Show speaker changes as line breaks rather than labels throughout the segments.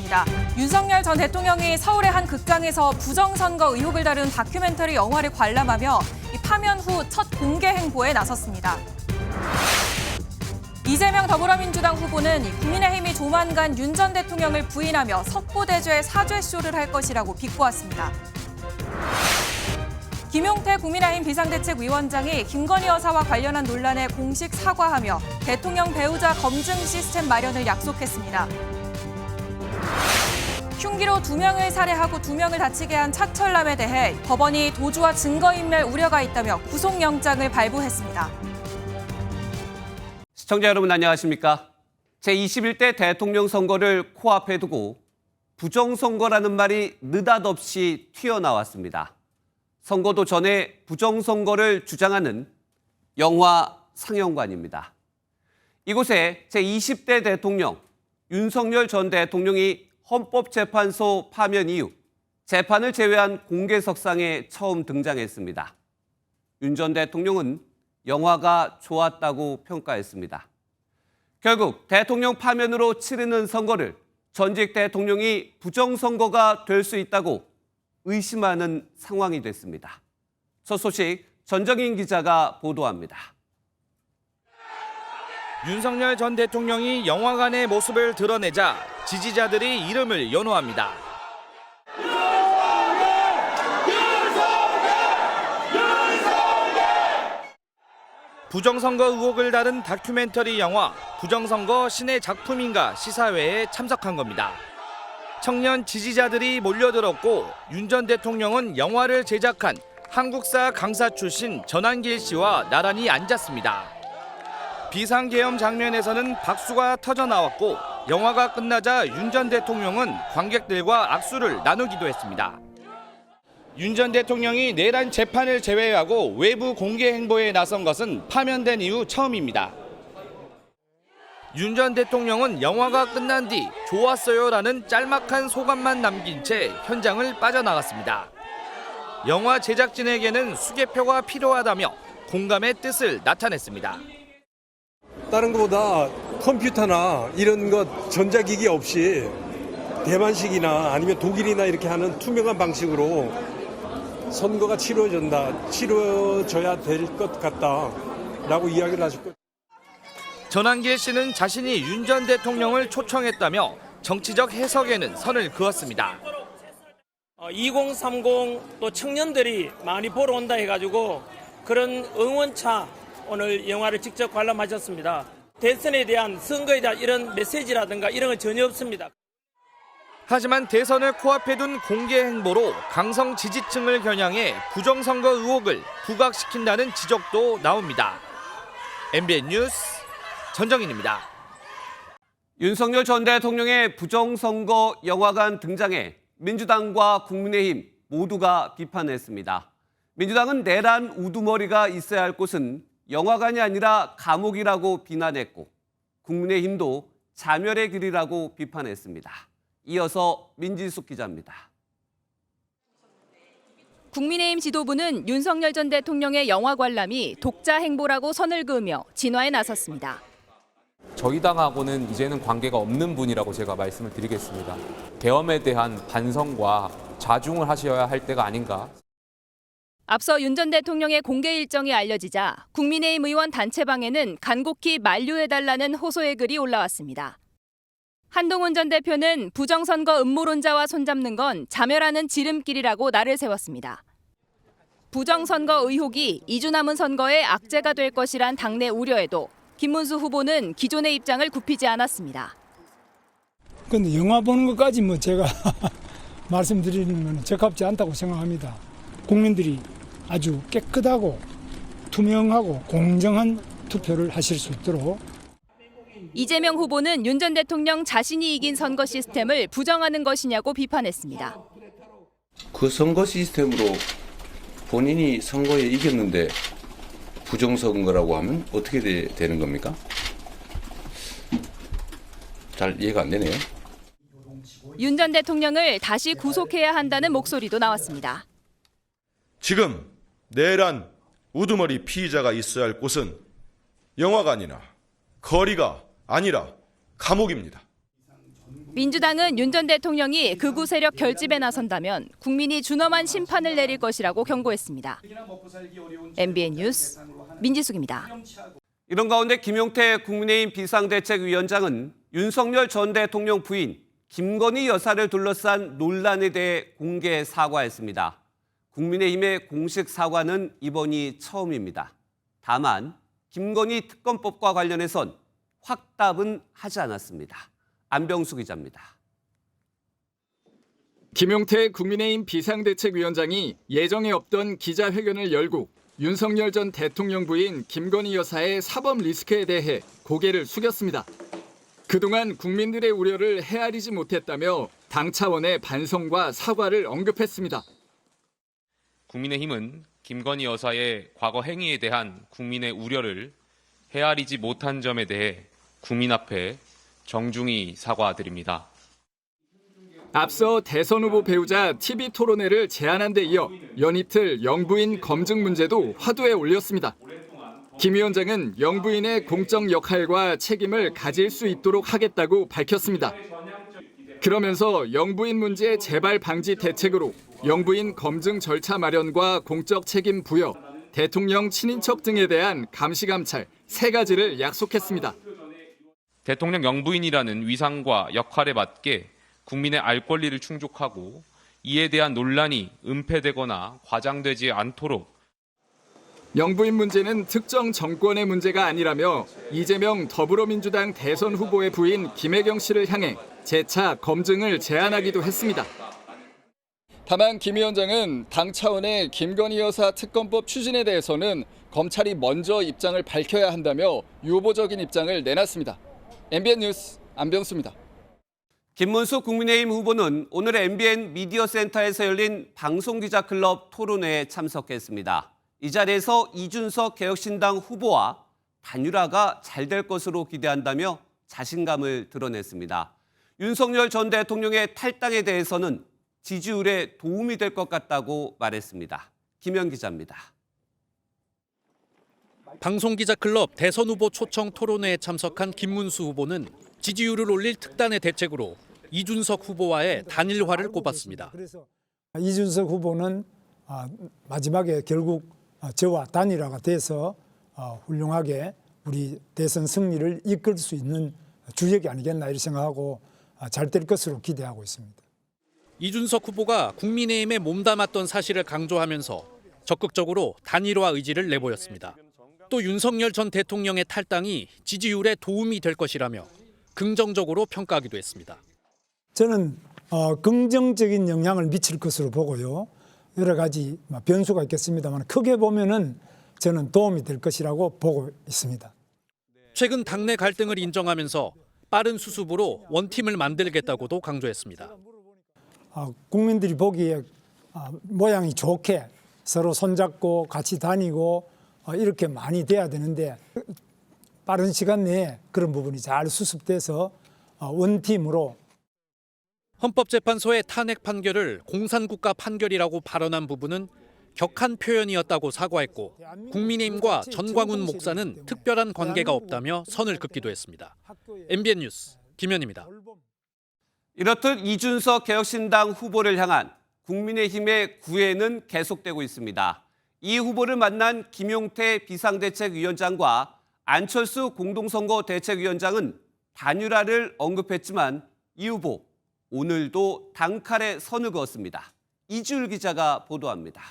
나왔습니다. 윤석열 전 대통령이 서울의 한 극장에서 부정선거 의혹을 다룬 다큐멘터리 영화를 관람하며 파면 후 첫 공개 행보에 나섰습니다. 이재명 더불어민주당 후보는 국민의힘이 조만간 윤 전 대통령을 부인하며 석고대죄 사죄쇼를 할 것이라고 비꼬았습니다. 김용태 국민의힘 비상대책위원장이 김건희 여사와 관련한 논란에 공식 사과하며 대통령 배우자 검증 시스템 마련을 약속했습니다. 흉기로 2명을 살해하고 2명을 다치게 한 차철남에 대해 법원이 도주와 증거인멸 우려가 있다며 구속영장을 발부했습니다.
시청자 여러분 안녕하십니까? 제21대 대통령 선거를 코앞에 두고 부정선거라는 말이 느닷없이 튀어나왔습니다. 선거도 전에 부정선거를 주장하는 영화 상영관입니다. 이곳에 제20대 대통령 윤석열 전 대통령이 헌법재판소 파면 이후 재판을 제외한 공개석상에 처음 등장했습니다. 윤 전 대통령은 영화가 좋았다고 평가했습니다. 결국 대통령 파면으로 치르는 선거를 전직 대통령이 부정선거가 될 수 있다고 의심하는 상황이 됐습니다. 첫 소식 전정인 기자가 보도합니다.
윤석열 전 대통령이 영화관의 모습을 드러내자 지지자들이 이름을 연호합니다. 부정선거 의혹을 다룬 다큐멘터리 영화 부정선거 신의 작품인가 시사회에 참석한 겁니다. 청년 지지자들이 몰려들었고 윤 전 대통령은 영화를 제작한 한국사 강사 출신 전한길 씨와 나란히 앉았습니다. 비상계엄 장면에서는 박수가 터져 나왔고 영화가 끝나자 윤 전 대통령은 관객들과 악수를 나누기도 했습니다. 윤 전 대통령이 내란 재판을 제외하고 외부 공개 행보에 나선 것은 파면된 이후 처음입니다. 윤 전 대통령은 영화가 끝난 뒤 좋았어요라는 짤막한 소감만 남긴 채 현장을 빠져나갔습니다. 영화 제작진에게는 수개표가 필요하다며 공감의 뜻을 나타냈습니다.
다른 것보다 컴퓨터나 이런 것 전자기기 없이 대만식이나 아니면 독일이나 이렇게 하는 투명한 방식으로 선거가 치러져야 될 것 같다라고 이야기를 하셨고.
전한길 씨는 자신이 윤 전 대통령을 초청했다며 정치적 해석에는 선을 그었습니다.
2030 또 청년들이 많이 보러 온다 해가지고 그런 응원차 오늘 영화를 직접 관람하셨습니다. 대선에 대한 선거에 대한 이런 메시지라든가 이런 건 전혀 없습니다.
하지만 대선을 코앞에 둔 공개 행보로 강성 지지층을 겨냥해 부정선거 의혹을 부각시킨다는 지적도 나옵니다. MBN 뉴스 전정인입니다.
윤석열 전 대통령의 부정선거 영화관 등장에 민주당과 국민의힘 모두가 비판했습니다. 민주당은 내란 우두머리가 있어야 할 곳은 영화관이 아니라 감옥이라고 비난했고 국민의힘도 자멸의 길이라고 비판했습니다. 이어서 민지숙 기자입니다.
국민의힘 지도부는 윤석열 전 대통령의 영화 관람이 독자 행보라고 선을 그으며 진화에 나섰습니다.
저희 당하고는 이제는 관계가 없는 분이라고 제가 말씀을 드리겠습니다. 계엄에 대한 반성과 자중을 하셔야 할 때가 아닌가.
앞서 윤 전 대통령의 공개 일정이 알려지자 국민의힘 의원 단체방에는 간곡히 만류해달라는 호소의 글이 올라왔습니다. 한동훈 전 대표는 부정선거 음모론자와 손잡는 건 자멸하는 지름길이라고 날을 세웠습니다. 부정선거 의혹이 2주 남은 선거에 악재가 될 것이란 당내 우려에도 김문수 후보는 기존의 입장을 굽히지 않았습니다.
그런데 영화 보는 것까지 제가 말씀드리는 건 적합지 않다고 생각합니다. 국민들이 아주 깨끗하고 투명하고 공정한 투표를 하실 수 있도록.
이재명 후보는 윤 전 대통령 자신이 이긴 선거 시스템을 부정하는 것이냐고 비판했습니다.
그 선거 시스템으로 본인이 선거에 이겼는데 부정선거라고 하면 어떻게 되는 겁니까? 잘 이해가 안 되네요.
윤 전 대통령을 다시 구속해야 한다는 목소리도 나왔습니다.
지금 내란 우두머리 피의자가 있어야 할 곳은 영화관이나 거리가 아니라 감옥입니다.
민주당은 윤 전 대통령이 극우 세력 결집에 나선다면 국민이 준엄한 심판을 내릴 것이라고 경고했습니다. MBN 뉴스 민지숙입니다.
이런 가운데 김용태 국민의힘 비상대책위원장은 윤석열 전 대통령 부인 김건희 여사를 둘러싼 논란에 대해 공개 사과했습니다. 국민의힘의 공식 사과는 이번이 처음입니다. 다만 김건희 특검법과 관련해선 확답은 하지 않았습니다. 안병수 기자입니다.
김용태 국민의힘 비상대책위원장이 예정에 없던 기자회견을 열고 윤석열 전 대통령 부인 김건희 여사의 사법 리스크에 대해 고개를 숙였습니다. 그동안 국민들의 우려를 헤아리지 못했다며 당 차원의 반성과 사과를 언급했습니다.
국민의힘은 김건희 여사의 과거 행위에 대한 국민의 우려를 헤아리지 못한 점에 대해 국민 앞에 정중히 사과드립니다.
앞서 대선 후보 배우자 TV 토론회를 제안한 데 이어 연이틀 영부인 검증 문제도 화두에 올렸습니다. 김 위원장은 영부인의 공적 역할과 책임을 가질 수 있도록 하겠다고 밝혔습니다. 그러면서 영부인 문제 재발 방지 대책으로 영부인 검증 절차 마련과 공적 책임 부여, 대통령 친인척 등에 대한 감시 감찰 3가지를 약속했습니다.
대통령 영부인이라는 위상과 역할에 맞게 국민의 알 권리를 충족하고 이에 대한 논란이 은폐되거나 과장되지 않도록
영부인 문제는 특정 정권의 문제가 아니라며 이재명 더불어민주당 대선 후보의 부인 김혜경 씨를 향해 재차 검증을 제안하기도 했습니다. 다만 김 위원장은 당 차원의 김건희 여사 특검법 추진에 대해서는 검찰이 먼저 입장을 밝혀야 한다며 유보적인 입장을 내놨습니다. MBN 뉴스 안병수입니다.
김문수 국민의힘 후보는 오늘 MBN 미디어센터에서 열린 방송기자클럽 토론회에 참석했습니다. 이 자리에서 이준석 개혁신당 후보와 단일화가 잘 될 것으로 기대한다며 자신감을 드러냈습니다. 윤석열 전 대통령의 탈당에 대해서는 지지율에 도움이 될 것 같다고 말했습니다. 김현 기자입니다.
방송기자클럽 대선 후보 초청 토론회에 참석한 김문수 후보는 지지율을 올릴 특단의 대책으로 이준석 후보와의 단일화를 꼽았습니다.
이준석 후보는 마지막에 결국 저와 단일화가 돼서 훌륭하게 우리 대선 승리를 이끌 수 있는 주역이 아니겠나 이렇게 생각하고 잘 될 것으로 기대하고 있습니다.
이준석 후보가 국민의힘에 몸담았던 사실을 강조하면서 적극적으로 단일화 의지를 내보였습니다. 또 윤석열 전 대통령의 탈당이 지지율에 도움이 될 것이라며 긍정적으로 평가하기도 했습니다.
저는 긍정적인 영향을 미칠 것으로 보고요. 여러 가지 변수가 있겠습니다만 크게 보면은 저는 도움이 될 것이라고 보고 있습니다.
최근 당내 갈등을 인정하면서 빠른 수습으로 원팀을 만들겠다고도 강조했습니다.
국민들이 보기에 모양이 좋게 서로 손잡고 같이 다니고 이렇게 많이 돼야 되는데 빠른 시간 내에 그런 부분이 잘 수습돼서 원팀으로.
헌법재판소의 탄핵 판결을 공산국가 판결이라고 발언한 부분은 격한 표현이었다고 사과했고 국민의힘과 전광훈 목사는 특별한 관계가 없다며 선을 긋기도 했습니다. MBN 뉴스 김현입니다.
이렇듯 이준석 개혁신당 후보를 향한 국민의힘의 구애는 계속되고 있습니다. 이 후보를 만난 김용태 비상대책위원장과 안철수 공동선거대책위원장은 단일화를 언급했지만 이 후보 오늘도 단칼에 선을 그었습니다. 이주일 기자가 보도합니다.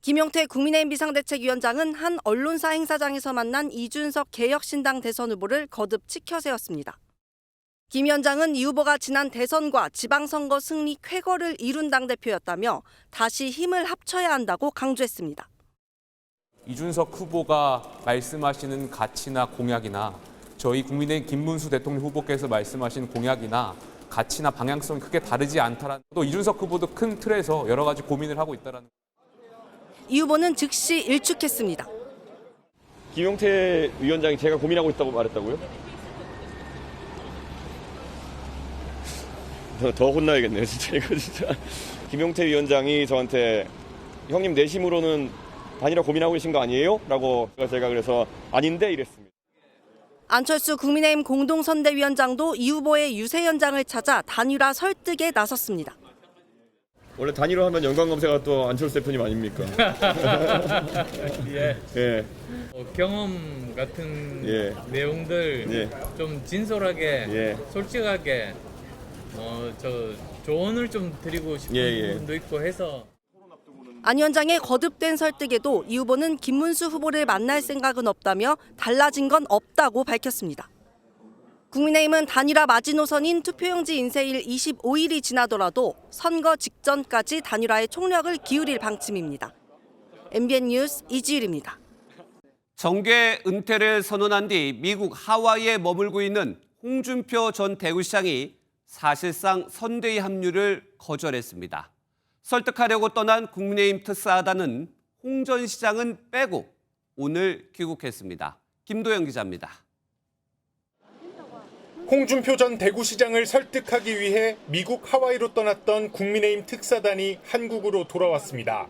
김용태 국민의힘 비상대책위원장은 한 언론사 행사장에서 만난 이준석 개혁신당 대선 후보를 거듭 치켜 세웠습니다. 김 위원장은 이 후보가 지난 대선과 지방선거 승리 쾌거를 이룬 당대표였다며 다시 힘을 합쳐야 한다고 강조했습니다.
이준석 후보가 말씀하시는 가치나 공약이나 저희 국민의힘 김문수 대통령 후보께서 말씀하신 공약이나 가치나 방향성이 크게 다르지 않다라는, 또 이준석 후보도 큰 틀에서 여러 가지 고민을 하고 있다라는.
이 후보는 즉시 일축했습니다.
김용태 위원장이 제가 고민하고 있다고 말했다고요? 더 혼나야겠네요, 진짜 이거 진짜. 김용태 위원장이 저한테 형님 내심으로는 단일화 고민하고 계신 거 아니에요? 라고 제가 그래서 아닌데 이랬습니다.
안철수 국민의힘 공동선대위원장도 이 후보의 유세 현장을 찾아 단일화 설득에 나섰습니다.
원래 단일화 하면 연관 검색가 또 안철수 대표님 아닙니까?
예.
예.
경험 같은
예.
내용들
예.
좀 진솔하게,
예.
솔직하게 조언을 좀 드리고 싶은
예.
부분도 있고 해서.
안 위원장의 거듭된 설득에도 이 후보는 김문수 후보를 만날 생각은 없다며 달라진 건 없다고 밝혔습니다. 국민의힘은 단일화 마지노선인 투표용지 인쇄일 25일이 지나더라도 선거 직전까지 단일화에 총력을 기울일 방침입니다. MBN 뉴스 이지율입니다.
정계 은퇴를 선언한 뒤 미국 하와이에 머물고 있는 홍준표 전 대구시장이 사실상 선대위 합류를 거절했습니다. 설득하려고 떠난 국민의힘 특사단은 홍 전 시장은 빼고 오늘 귀국했습니다. 김도영 기자입니다.
홍준표 전 대구시장을 설득하기 위해 미국 하와이로 떠났던 국민의힘 특사단이 한국으로 돌아왔습니다.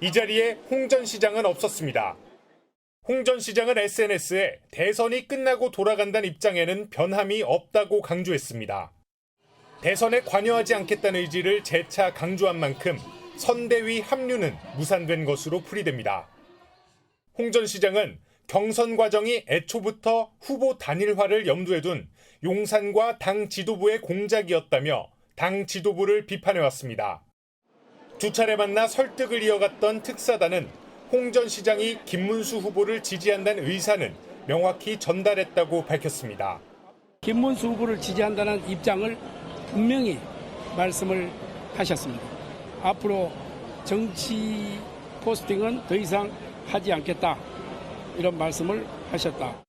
이 자리에 홍 전 시장은 없었습니다. 홍 전 시장은 SNS에 대선이 끝나고 돌아간다는 입장에는 변함이 없다고 강조했습니다. 대선에 관여하지 않겠다는 의지를 재차 강조한 만큼 선대위 합류는 무산된 것으로 풀이됩니다. 홍 전 시장은 경선 과정이 애초부터 후보 단일화를 염두에 둔 용산과 당 지도부의 공작이었다며 당 지도부를 비판해왔습니다. 두 차례 만나 설득을 이어갔던 특사단은 홍 전 시장이 김문수 후보를 지지한다는 의사는 명확히 전달했다고 밝혔습니다.
김문수 후보를 지지한다는 입장을 분명히 말씀을 하셨습니다. 앞으로 정치 포스팅은 더 이상 하지 않겠다. 이런 말씀을 하셨다.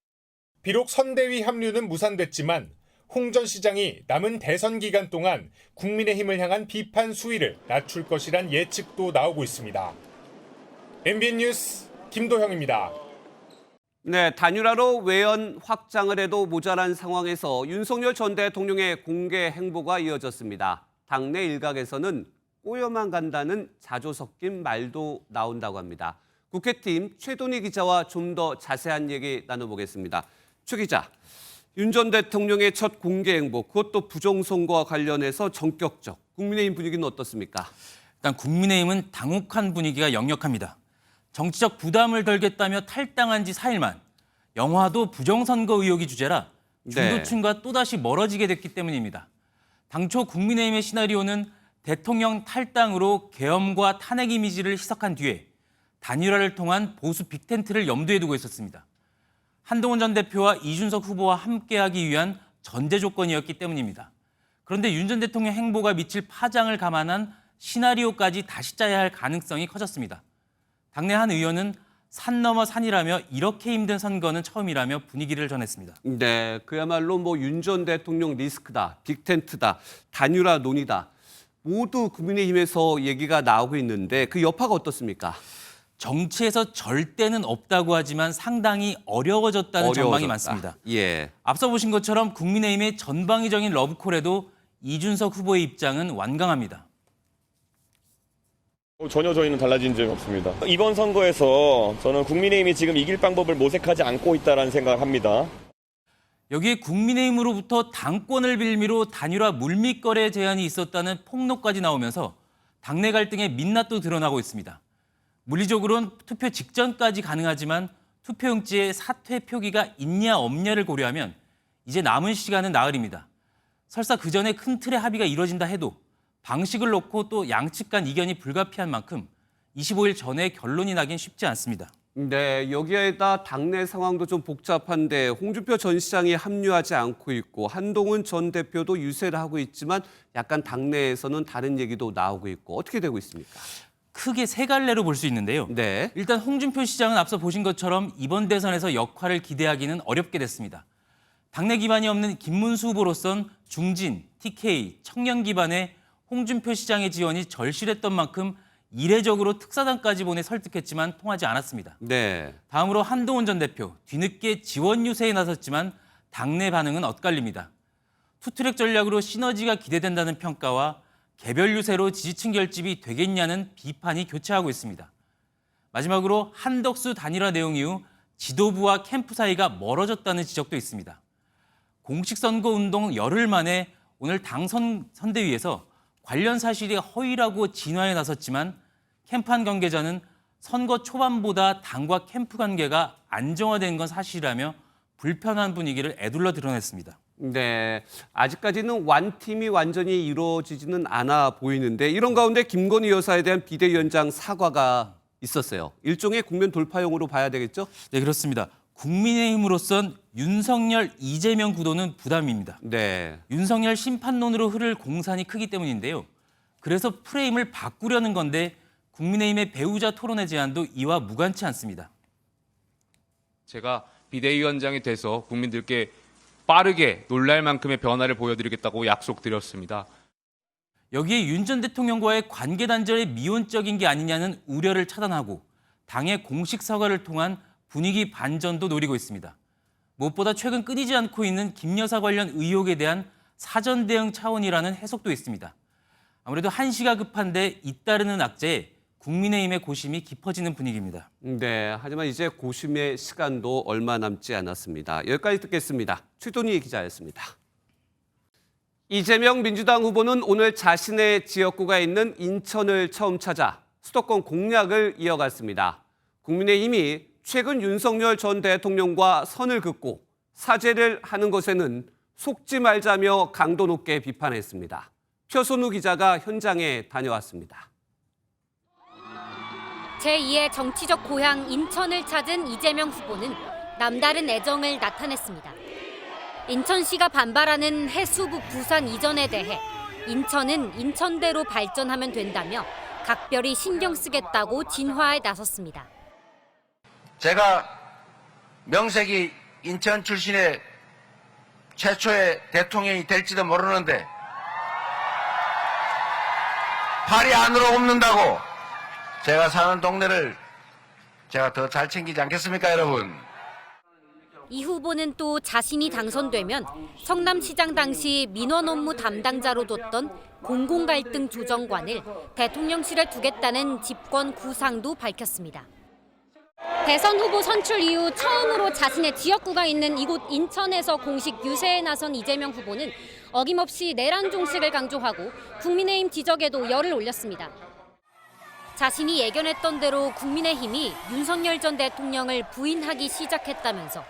비록 선대위 합류는 무산됐지만 홍 전 시장이 남은 대선 기간 동안 국민의힘을 향한 비판 수위를 낮출 것이란 예측도 나오고 있습니다. MBN 뉴스 김도형입니다.
네, 단일화로 외연 확장을 해도 모자란 상황에서 윤석열 전 대통령의 공개 행보가 이어졌습니다. 당내 일각에서는 꼬여만 간다는 자조 섞인 말도 나온다고 합니다. 국회팀 최동희 기자와 좀 더 자세한 얘기 나눠보겠습니다. 최 기자, 윤 전 대통령의 첫 공개 행보, 그것도 부정선거와 관련해서 전격적. 국민의힘 분위기는 어떻습니까?
일단 국민의힘은 당혹한 분위기가 역력합니다. 정치적 부담을 덜겠다며 탈당한 지 4일만 영화도 부정선거 의혹이 주제라 중도층과 또다시 멀어지게 됐기 때문입니다. 당초 국민의힘의 시나리오는 대통령 탈당으로 계엄과 탄핵 이미지를 희석한 뒤에 단일화를 통한 보수 빅텐트를 염두에 두고 있었습니다. 한동훈 전 대표와 이준석 후보와 함께하기 위한 전제 조건이었기 때문입니다. 그런데 윤 전 대통령 행보가 미칠 파장을 감안한 시나리오까지 다시 짜야 할 가능성이 커졌습니다. 당내 한 의원은 산 넘어 산이라며 이렇게 힘든 선거는 처음이라며 분위기를 전했습니다.
네, 그야말로 윤 전 대통령 리스크다, 빅텐트다, 단일화 논의다. 모두 국민의힘에서 얘기가 나오고 있는데 그 여파가 어떻습니까?
정치에서 절대는 없다고 하지만 상당히 어려워졌다는 전망이 많습니다.
예.
앞서 보신 것처럼 국민의힘의 전방위적인 러브콜에도 이준석 후보의 입장은 완강합니다.
전혀 저희는 달라진 점이 없습니다. 이번 선거에서 저는 국민의힘이 지금 이길 방법을 모색하지 않고 있다는 생각을 합니다.
여기에 국민의힘으로부터 당권을 빌미로 단일화 물밑거래 제안이 있었다는 폭로까지 나오면서 당내 갈등의 민낯도 드러나고 있습니다. 물리적으로는 투표 직전까지 가능하지만 투표용지에 사퇴 표기가 있냐 없냐를 고려하면 이제 남은 시간은 나흘입니다. 설사 그 전에 큰 틀의 합의가 이루어진다 해도 방식을 놓고 또 양측 간 이견이 불가피한 만큼 25일 전에 결론이 나긴 쉽지 않습니다.
네, 여기에다 당내 상황도 좀 복잡한데 홍준표 전 시장이 합류하지 않고 있고 한동훈 전 대표도 유세를 하고 있지만 약간 당내에서는 다른 얘기도 나오고 있고 어떻게 되고 있습니까?
크게 세 갈래로 볼 수 있는데요.
네.
일단 홍준표 시장은 앞서 보신 것처럼 이번 대선에서 역할을 기대하기는 어렵게 됐습니다. 당내 기반이 없는 김문수 후보로선 중진, TK, 청년 기반의 홍준표 시장의 지원이 절실했던 만큼 이례적으로 특사단까지 보내 설득했지만 통하지 않았습니다.
네.
다음으로 한동훈 전 대표, 뒤늦게 지원 유세에 나섰지만 당내 반응은 엇갈립니다. 투트랙 전략으로 시너지가 기대된다는 평가와 개별 유세로 지지층 결집이 되겠냐는 비판이 교차하고 있습니다. 마지막으로 한덕수 단일화 내용 이후 지도부와 캠프 사이가 멀어졌다는 지적도 있습니다. 공식 선거 운동 열흘 만에 오늘 당 선대위에서 관련 사실이 허위라고 진화에 나섰지만 캠프 한 관계자는 선거 초반보다 당과 캠프 관계가 안정화된 건 사실이라며 불편한 분위기를 에둘러 드러냈습니다.
네, 아직까지는 완팀이 완전히 이루어지지는 않아 보이는데 이런 가운데 김건희 여사에 대한 비대위원장 사과가 있었어요. 일종의 국면 돌파용으로 봐야 되겠죠?
네, 그렇습니다. 국민의힘으로선 윤석열, 이재명 구도는 부담입니다.
네.
윤석열 심판론으로 흐를 공산이 크기 때문인데요. 그래서 프레임을 바꾸려는 건데 국민의힘의 배우자 토론회 제안도 이와 무관치 않습니다.
제가 비대위원장이 돼서 국민들께 빠르게 놀랄 만큼의 변화를 보여드리겠다고 약속드렸습니다.
여기에 윤 전 대통령과의 관계 단절이 미온적인 게 아니냐는 우려를 차단하고 당의 공식 사과를 통한 분위기 반전도 노리고 있습니다. 무엇보다 최근 끊이지 않고 있는 김 여사 관련 의혹에 대한 사전 대응 차원이라는 해석도 있습니다. 아무래도 한시가 급한데 잇따르는 악재에 국민의힘의 고심이 깊어지는 분위기입니다.
네, 하지만 이제 고심의 시간도 얼마 남지 않았습니다. 여기까지 듣겠습니다. 최돈희 기자였습니다. 이재명 민주당 후보는 오늘 자신의 지역구가 있는 인천을 처음 찾아 수도권 공략을 이어갔습니다. 국민의힘이 최근 윤석열 전 대통령과 선을 긋고 사죄를 하는 것에는 속지 말자며 강도 높게 비판했습니다. 표선우 기자가 현장에 다녀왔습니다.
제2의 정치적 고향 인천을 찾은 이재명 후보는 남다른 애정을 나타냈습니다. 인천시가 반발하는 해수부 부산 이전에 대해 인천은 인천대로 발전하면 된다며 각별히 신경 쓰겠다고 진화에 나섰습니다.
제가 명색이 인천 출신의 최초의 대통령이 될지도 모르는데 팔이 안으로 옵는다고 제가 사는 동네를 제가 더 잘 챙기지 않겠습니까, 여러분?
이 후보는 또 자신이 당선되면 성남시장 당시 민원 업무 담당자로 뒀던 공공갈등 조정관을 대통령실에 두겠다는 집권 구상도 밝혔습니다. 대선 후보 선출 이후 처음으로 자신의 지역구가 있는 이곳 인천에서 공식 유세에 나선 이재명 후보는 어김없이 내란 종식을 강조하고 국민의힘 지적에도 열을 올렸습니다. 자신이 예견했던 대로 국민의힘이 윤석열 전 대통령을 부인하기 시작했다면서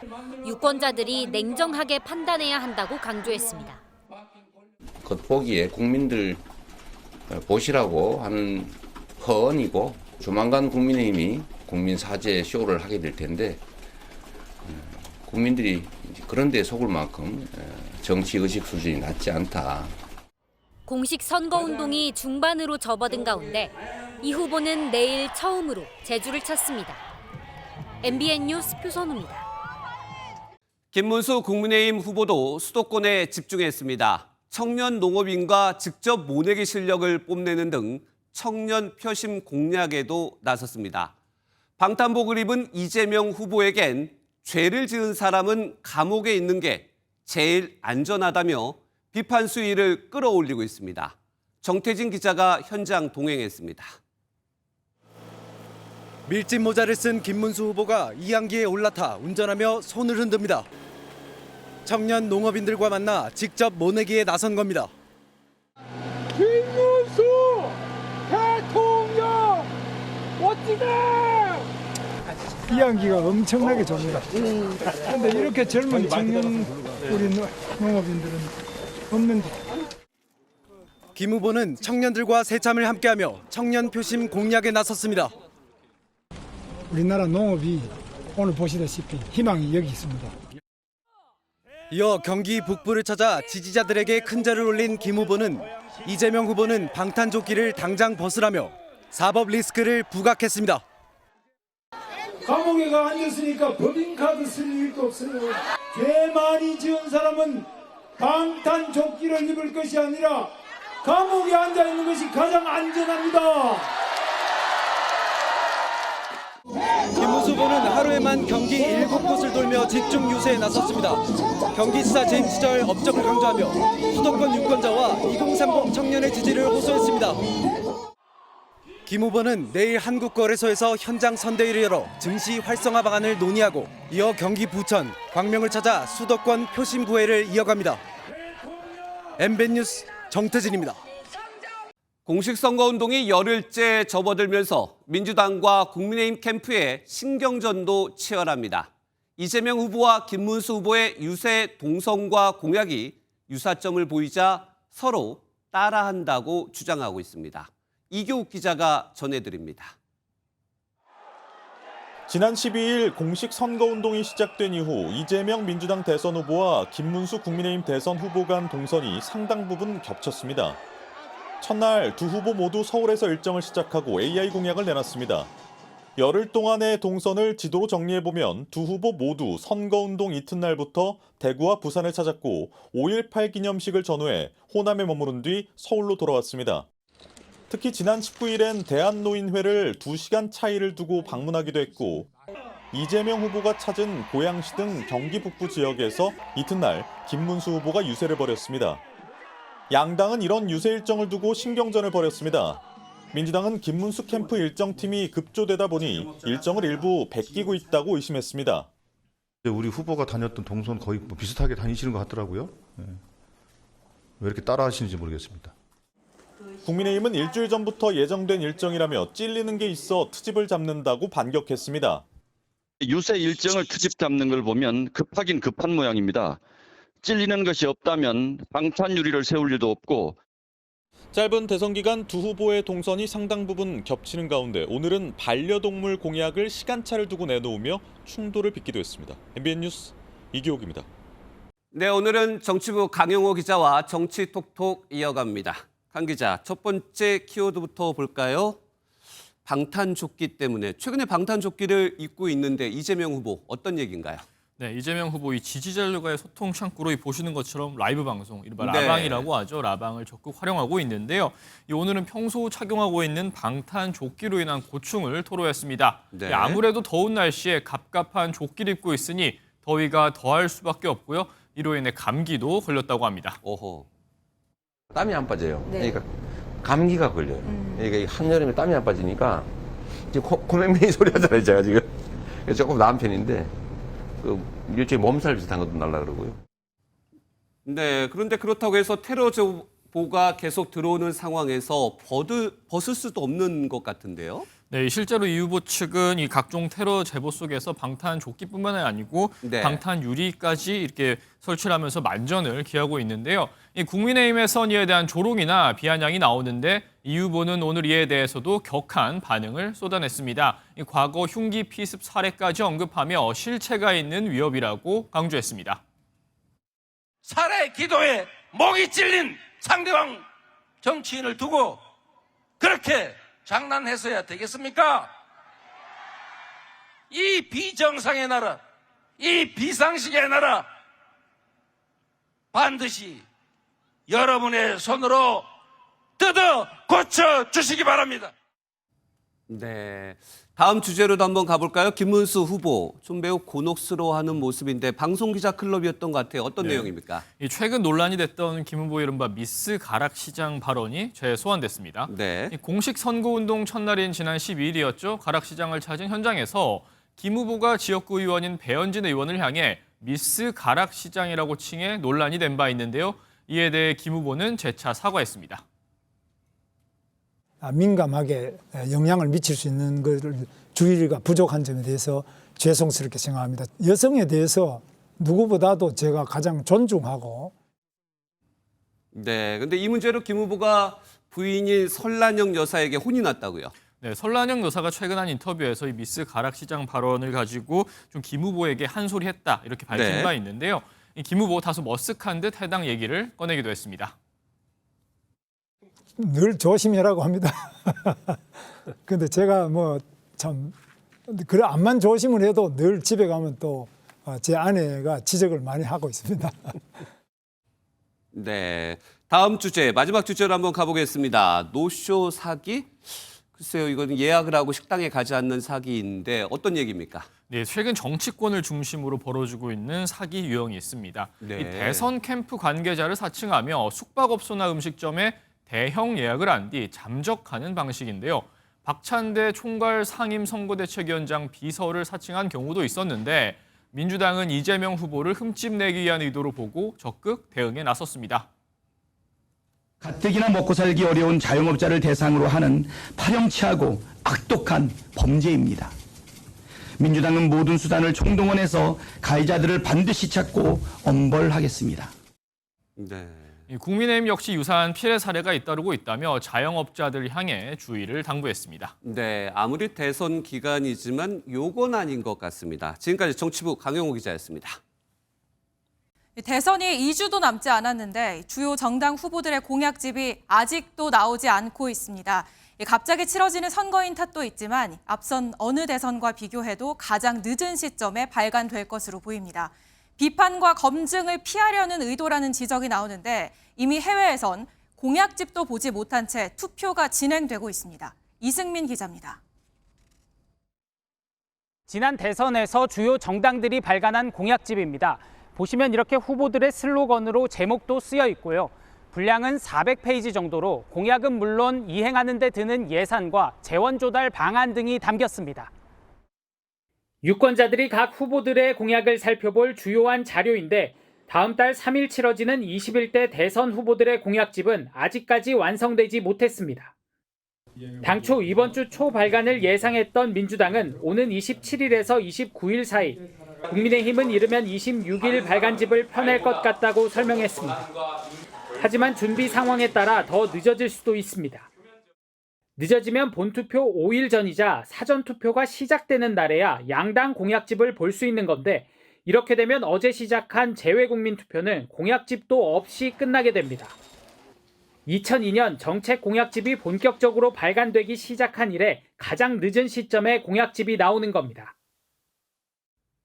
유권자들이 냉정하게 판단해야 한다고 강조했습니다.
겉보기에 국민들 보시라고 하는 허언이고 조만간 국민의힘이 국민 사죄 쇼를 하게 될 텐데 국민들이 그런 데 속을 만큼 정치 의식 수준이 낮지 않다.
공식 선거운동이 중반으로 접어든 가운데 이 후보는 내일 처음으로 제주를 찾습니다. MBN 뉴스 표선우입니다.
김문수 국민의힘 후보도 수도권에 집중했습니다. 청년 농업인과 직접 모내기 실력을 뽐내는 등 청년 표심 공략에도 나섰습니다. 방탄복을 입은 이재명 후보에겐 죄를 지은 사람은 감옥에 있는 게 제일 안전하다며 비판 수위를 끌어올리고 있습니다. 정태진 기자가 현장 동행했습니다.
밀짚 모자를 쓴 김문수 후보가 이항기에 올라타 운전하며 손을 흔듭니다. 청년 농업인들과 만나 직접 모내기에 나선 겁니다.
김문수 대통령 멋지다! 이항기가 엄청나게 좋습니다. 그런데 이렇게 젊은 청년 우리 농업인들은 없는데.
김 후보는 청년들과 새참을 함께하며 청년 표심 공략에 나섰습니다.
우리나라 농업이 오늘 보시다시피 희망이 여기 있습니다.
이어 경기 북부를 찾아 지지자들에게 큰 절을 올린 김 후보는 이재명 후보는 방탄조끼를 당장 벗으라며 사법 리스크를 부각했습니다.
감옥에 가 앉았으니까 법인카드 쓸 일도 없어요. 죄 많이 지은 사람은 방탄조끼를 입을 것이 아니라 감옥에 앉아있는 것이 가장 안전합니다.
김문수 후보는 하루에만 경기 7곳을 돌며 집중 유세에 나섰습니다. 경기지사 재임 시절 업적을 강조하며 수도권 유권자와 2030 청년의 지지를 호소했습니다. 김 후보는 내일 한국거래소에서 현장 선대위를 열어 증시 활성화 방안을 논의하고 이어 경기 부천, 광명을 찾아 수도권 표심 구회를 이어갑니다. MBN 뉴스 정태진입니다.
공식 선거운동이 열흘째 접어들면서 민주당과 국민의힘 캠프의 신경전도 치열합니다. 이재명 후보와 김문수 후보의 유세 동선과 공약이 유사점을 보이자 서로 따라한다고 주장하고 있습니다. 이교욱 기자가 전해드립니다.
지난 12일 공식 선거운동이 시작된 이후 이재명 민주당 대선 후보와 김문수 국민의힘 대선 후보 간 동선이 상당 부분 겹쳤습니다. 첫날 두 후보 모두 서울에서 일정을 시작하고 AI 공약을 내놨습니다. 열흘 동안의 동선을 지도로 정리해보면 두 후보 모두 선거운동 이튿날부터 대구와 부산을 찾았고 5.18 기념식을 전후해 호남에 머무른 뒤 서울로 돌아왔습니다. 특히 지난 19일엔 대한노인회를 2시간 차이를 두고 방문하기도 했고 이재명 후보가 찾은 고양시 등 경기 북부 지역에서 이튿날 김문수 후보가 유세를 벌였습니다. 양당은 이런 유세 일정을 두고 신경전을 벌였습니다. 민주당은 김문수 캠프 일정팀이 급조되다 보니 일정을 일부 베끼고 있다고 의심했습니다.
우리 후보가 다녔던 동선 거의 비슷하게 다니시는 것 같더라고요. 왜 이렇게 따라 하시는지 모르겠습니다.
국민의힘은 일주일 전부터 예정된 일정이라며 찔리는 게 있어 트집을 잡는다고 반격했습니다.
유세 일정을 트집 잡는 걸 보면 급하긴 급한 모양입니다. 찔리는 것이 없다면 방탄유리를 세울 일도 없고.
짧은 대선 기간 두 후보의 동선이 상당 부분 겹치는 가운데 오늘은 반려동물 공약을 시간차를 두고 내놓으며 충돌을 빚기도 했습니다. MBN 뉴스 이기옥입니다.
네, 오늘은 정치부 강영호 기자와 정치톡톡 이어갑니다. 강 기자, 첫 번째 키워드부터 볼까요? 방탄조끼 때문에 최근에 방탄조끼를 입고 있는데 이재명 후보 어떤 얘기인가요?
네, 이재명 후보 이 지지자들과의 소통 창구로 보시는 것처럼 라이브 방송, 이른바
네.
라방이라고 하죠. 라방을 적극 활용하고 있는데요. 오늘은 평소 착용하고 있는 방탄조끼로 인한 고충을 토로했습니다.
네.
아무래도 더운 날씨에 갑갑한 조끼를 입고 있으니 더위가 더할 수밖에 없고요. 이로 인해 감기도 걸렸다고 합니다.
오호.
땀이 안 빠져요.
네.
그러니까 감기가 걸려요. 그러니까 한여름에 땀이 안 빠지니까 지금 코맹맹이 소리 하잖아요, 제가 지금. 그래서 조금 나은 편인데 일종의 몸살 비슷한 것도 날라 그러고요.
네, 그런데 그렇다고 해서 테러 제보가 계속 들어오는 상황에서 벗을 수도 없는 것 같은데요?
네, 실제로 이 후보 측은 이 각종 테러 제보 속에서 방탄조끼뿐만 아니고
네.
방탄유리까지 이렇게 설치를 하면서 만전을 기하고 있는데요. 이 국민의힘에선 이에 대한 조롱이나 비아냥이 나오는데 이 후보는 오늘 이에 대해서도 격한 반응을 쏟아냈습니다. 이 과거 흉기 피습 사례까지 언급하며 실체가 있는 위협이라고 강조했습니다.
살해 기도에 목이 찔린 상대방 정치인을 두고 그렇게 장난해서야 되겠습니까? 이 비정상의 나라, 이 비상식의 나라 반드시 여러분의 손으로 뜯어 고쳐 주시기 바랍니다.
네, 다음 주제로도 한번 가볼까요? 김문수 후보, 좀 매우 곤혹스러워하는 모습인데 방송기자 클럽이었던 것 같아요. 어떤 내용입니까?
최근 논란이 됐던 김 후보의 이른바 미스 가락시장 발언이 재소환됐습니다.
네.
공식 선거운동 첫날인 지난 12일이었죠. 가락시장을 찾은 현장에서 김 후보가 지역구 의원인 배현진 의원을 향해 미스 가락시장이라고 칭해 논란이 된 바 있는데요. 이에 대해 김 후보는 재차 사과했습니다.
민감하게 영향을 미칠 수 있는 것을 주의가 부족한 점에 대해서 죄송스럽게 생각합니다. 여성에 대해서 누구보다도 제가 가장 존중하고.
네, 근데 이 문제로 김 후보가 부인인 설란영 여사에게 혼이 났다고요?
네, 설란영 여사가 최근 한 인터뷰에서 이 미스 가락시장 발언을 가지고 좀 김 후보에게 한 소리 했다 이렇게 밝힌
네.
바 있는데요. 이 김 후보 다소 머쓱한 듯 해당 얘기를 꺼내기도 했습니다.
늘 조심해라고 합니다. 근데 제가 참 그래 암만 조심을 해도 늘 집에 가면 또 제 아내가 지적을 많이 하고 있습니다.
네, 다음 주제, 마지막 주제로 한번 가보겠습니다. 노쇼 사기? 글쎄요, 이건 예약을 하고 식당에 가지 않는 사기인데 어떤 얘기입니까?
네, 최근 정치권을 중심으로 벌어지고 있는 사기 유형이 있습니다.
네.
이 대선 캠프 관계자를 사칭하며 숙박업소나 음식점에 대형 예약을 한 뒤 잠적하는 방식인데요. 박찬대 총괄 상임선거대책위원장 비서를 사칭한 경우도 있었는데 민주당은 이재명 후보를 흠집 내기 위한 의도로 보고 적극 대응에 나섰습니다.
가뜩이나 먹고 살기 어려운 자영업자를 대상으로 하는 파렴치하고 악독한 범죄입니다. 민주당은 모든 수단을 총동원해서 가해자들을 반드시 찾고 엄벌하겠습니다.
네.
국민의힘 역시 유사한 피해 사례가 잇따르고 있다며 자영업자들 향해 주의를 당부했습니다.
네, 아무리 대선 기간이지만 요건 아닌 것 같습니다. 지금까지 정치부 강영호 기자였습니다.
대선이 2주도 남지 않았는데 주요 정당 후보들의 공약집이 아직도 나오지 않고 있습니다. 갑자기 치러지는 선거인 탓도 있지만 앞선 어느 대선과 비교해도 가장 늦은 시점에 발간될 것으로 보입니다. 비판과 검증을 피하려는 의도라는 지적이 나오는데 이미 해외에선 공약집도 보지 못한 채 투표가 진행되고 있습니다. 이승민 기자입니다.
지난 대선에서 주요 정당들이 발간한 공약집입니다. 보시면 이렇게 후보들의 슬로건으로 제목도 쓰여 있고요. 분량은 400페이지 정도로 공약은 물론 이행하는 데 드는 예산과 재원 조달 방안 등이 담겼습니다. 유권자들이 각 후보들의 공약을 살펴볼 주요한 자료인데 다음 달 3일 치러지는 21대 대선 후보들의 공약집은 아직까지 완성되지 못했습니다. 당초 이번 주 초 발간을 예상했던 민주당은 오는 27일에서 29일 사이, 국민의힘은 이르면 26일 발간집을 펴낼 것 같다고 설명했습니다. 하지만 준비 상황에 따라 더 늦어질 수도 있습니다. 늦어지면 본투표 5일 전이자 사전투표가 시작되는 날에야 양당 공약집을 볼 수 있는 건데 이렇게 되면 어제 시작한 재외국민투표는 공약집도 없이 끝나게 됩니다. 2002년 정책 공약집이 본격적으로 발간되기 시작한 이래 가장 늦은 시점에 공약집이 나오는 겁니다.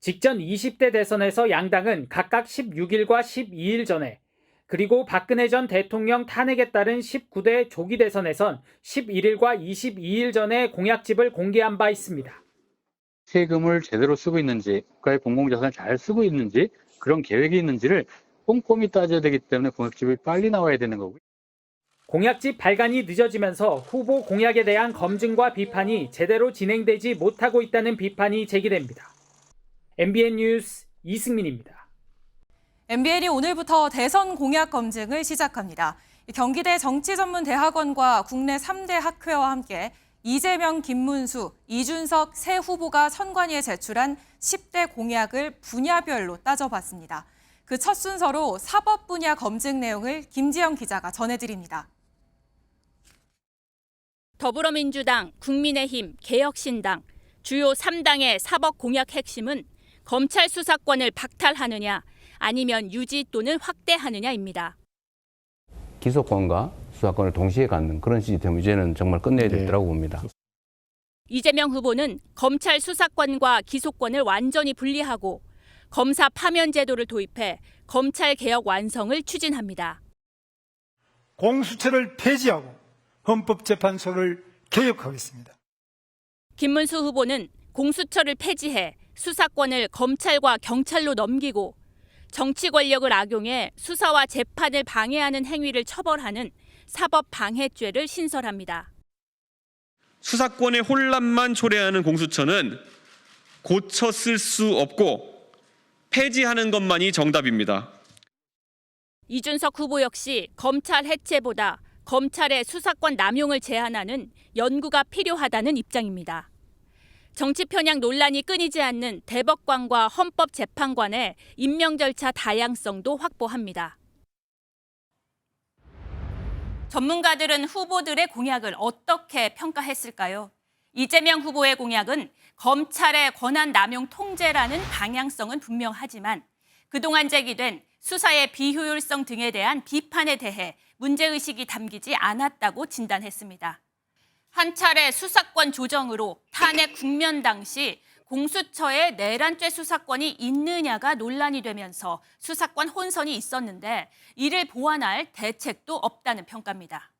직전 20대 대선에서 양당은 각각 16일과 12일 전에 그리고 박근혜 전 대통령 탄핵에 따른 19대 조기 대선에선 11일과 22일 전에 공약집을 공개한 바 있습니다.
세금을 제대로 쓰고 있는지, 국가의 공공자산을 잘 쓰고 있는지, 그런 계획이 있는지를 꼼꼼히 따져야 되기 때문에 공약집이 빨리 나와야 되는 거고요.
공약집 발간이 늦어지면서 후보 공약에 대한 검증과 비판이 제대로 진행되지 못하고 있다는 비판이 제기됩니다. MBN 뉴스 이승민입니다.
MBN이 오늘부터 대선 공약 검증을 시작합니다. 경기대 정치전문대학원과 국내 3대 학회와 함께 이재명, 김문수, 이준석 세 후보가 선관위에 제출한 10대 공약을 분야별로 따져봤습니다. 그 첫 순서로 사법 분야 검증 내용을 김지영 기자가 전해드립니다.
더불어민주당, 국민의힘, 개혁신당, 주요 3당의 사법 공약 핵심은 검찰 수사권을 박탈하느냐 아니면 유지 또는 확대하느냐입니다.
기소권과 수사권을 동시에 갖는 그런 시스템을 이제는 정말 끝내야 되더라고 봅니다.
이재명 후보는 검찰 수사권과 기소권을 완전히 분리하고 검사 파면 제도를 도입해 검찰 개혁 완성을 추진합니다.
공수처를 폐지하고 헌법재판소를 개혁하겠습니다.
김문수 후보는 공수처를 폐지해 수사권을 검찰과 경찰로 넘기고 정치 권력을 악용해 수사와 재판을 방해하는 행위를 처벌하는 사법방해죄를 신설합니다.
수사권의 혼란만 초래하는 공수처는 고쳐 쓸 수 없고 폐지하는 것만이 정답입니다.
이준석 후보 역시 검찰 해체보다 검찰의 수사권 남용을 제한하는 연구가 필요하다는 입장입니다. 정치 편향 논란이 끊이지 않는 대법관과 헌법재판관의 임명 절차 다양성도 확보합니다. 전문가들은 후보들의 공약을 어떻게 평가했을까요? 이재명 후보의 공약은 검찰의 권한 남용 통제라는 방향성은 분명하지만 그동안 제기된 수사의 비효율성 등에 대한 비판에 대해 문제의식이 담기지 않았다고 진단했습니다. 한 차례 수사권 조정으로 탄핵 국면 당시 공수처에 내란죄 수사권이 있느냐가 논란이 되면서 수사권 혼선이 있었는데 이를 보완할 대책도 없다는 평가입니다.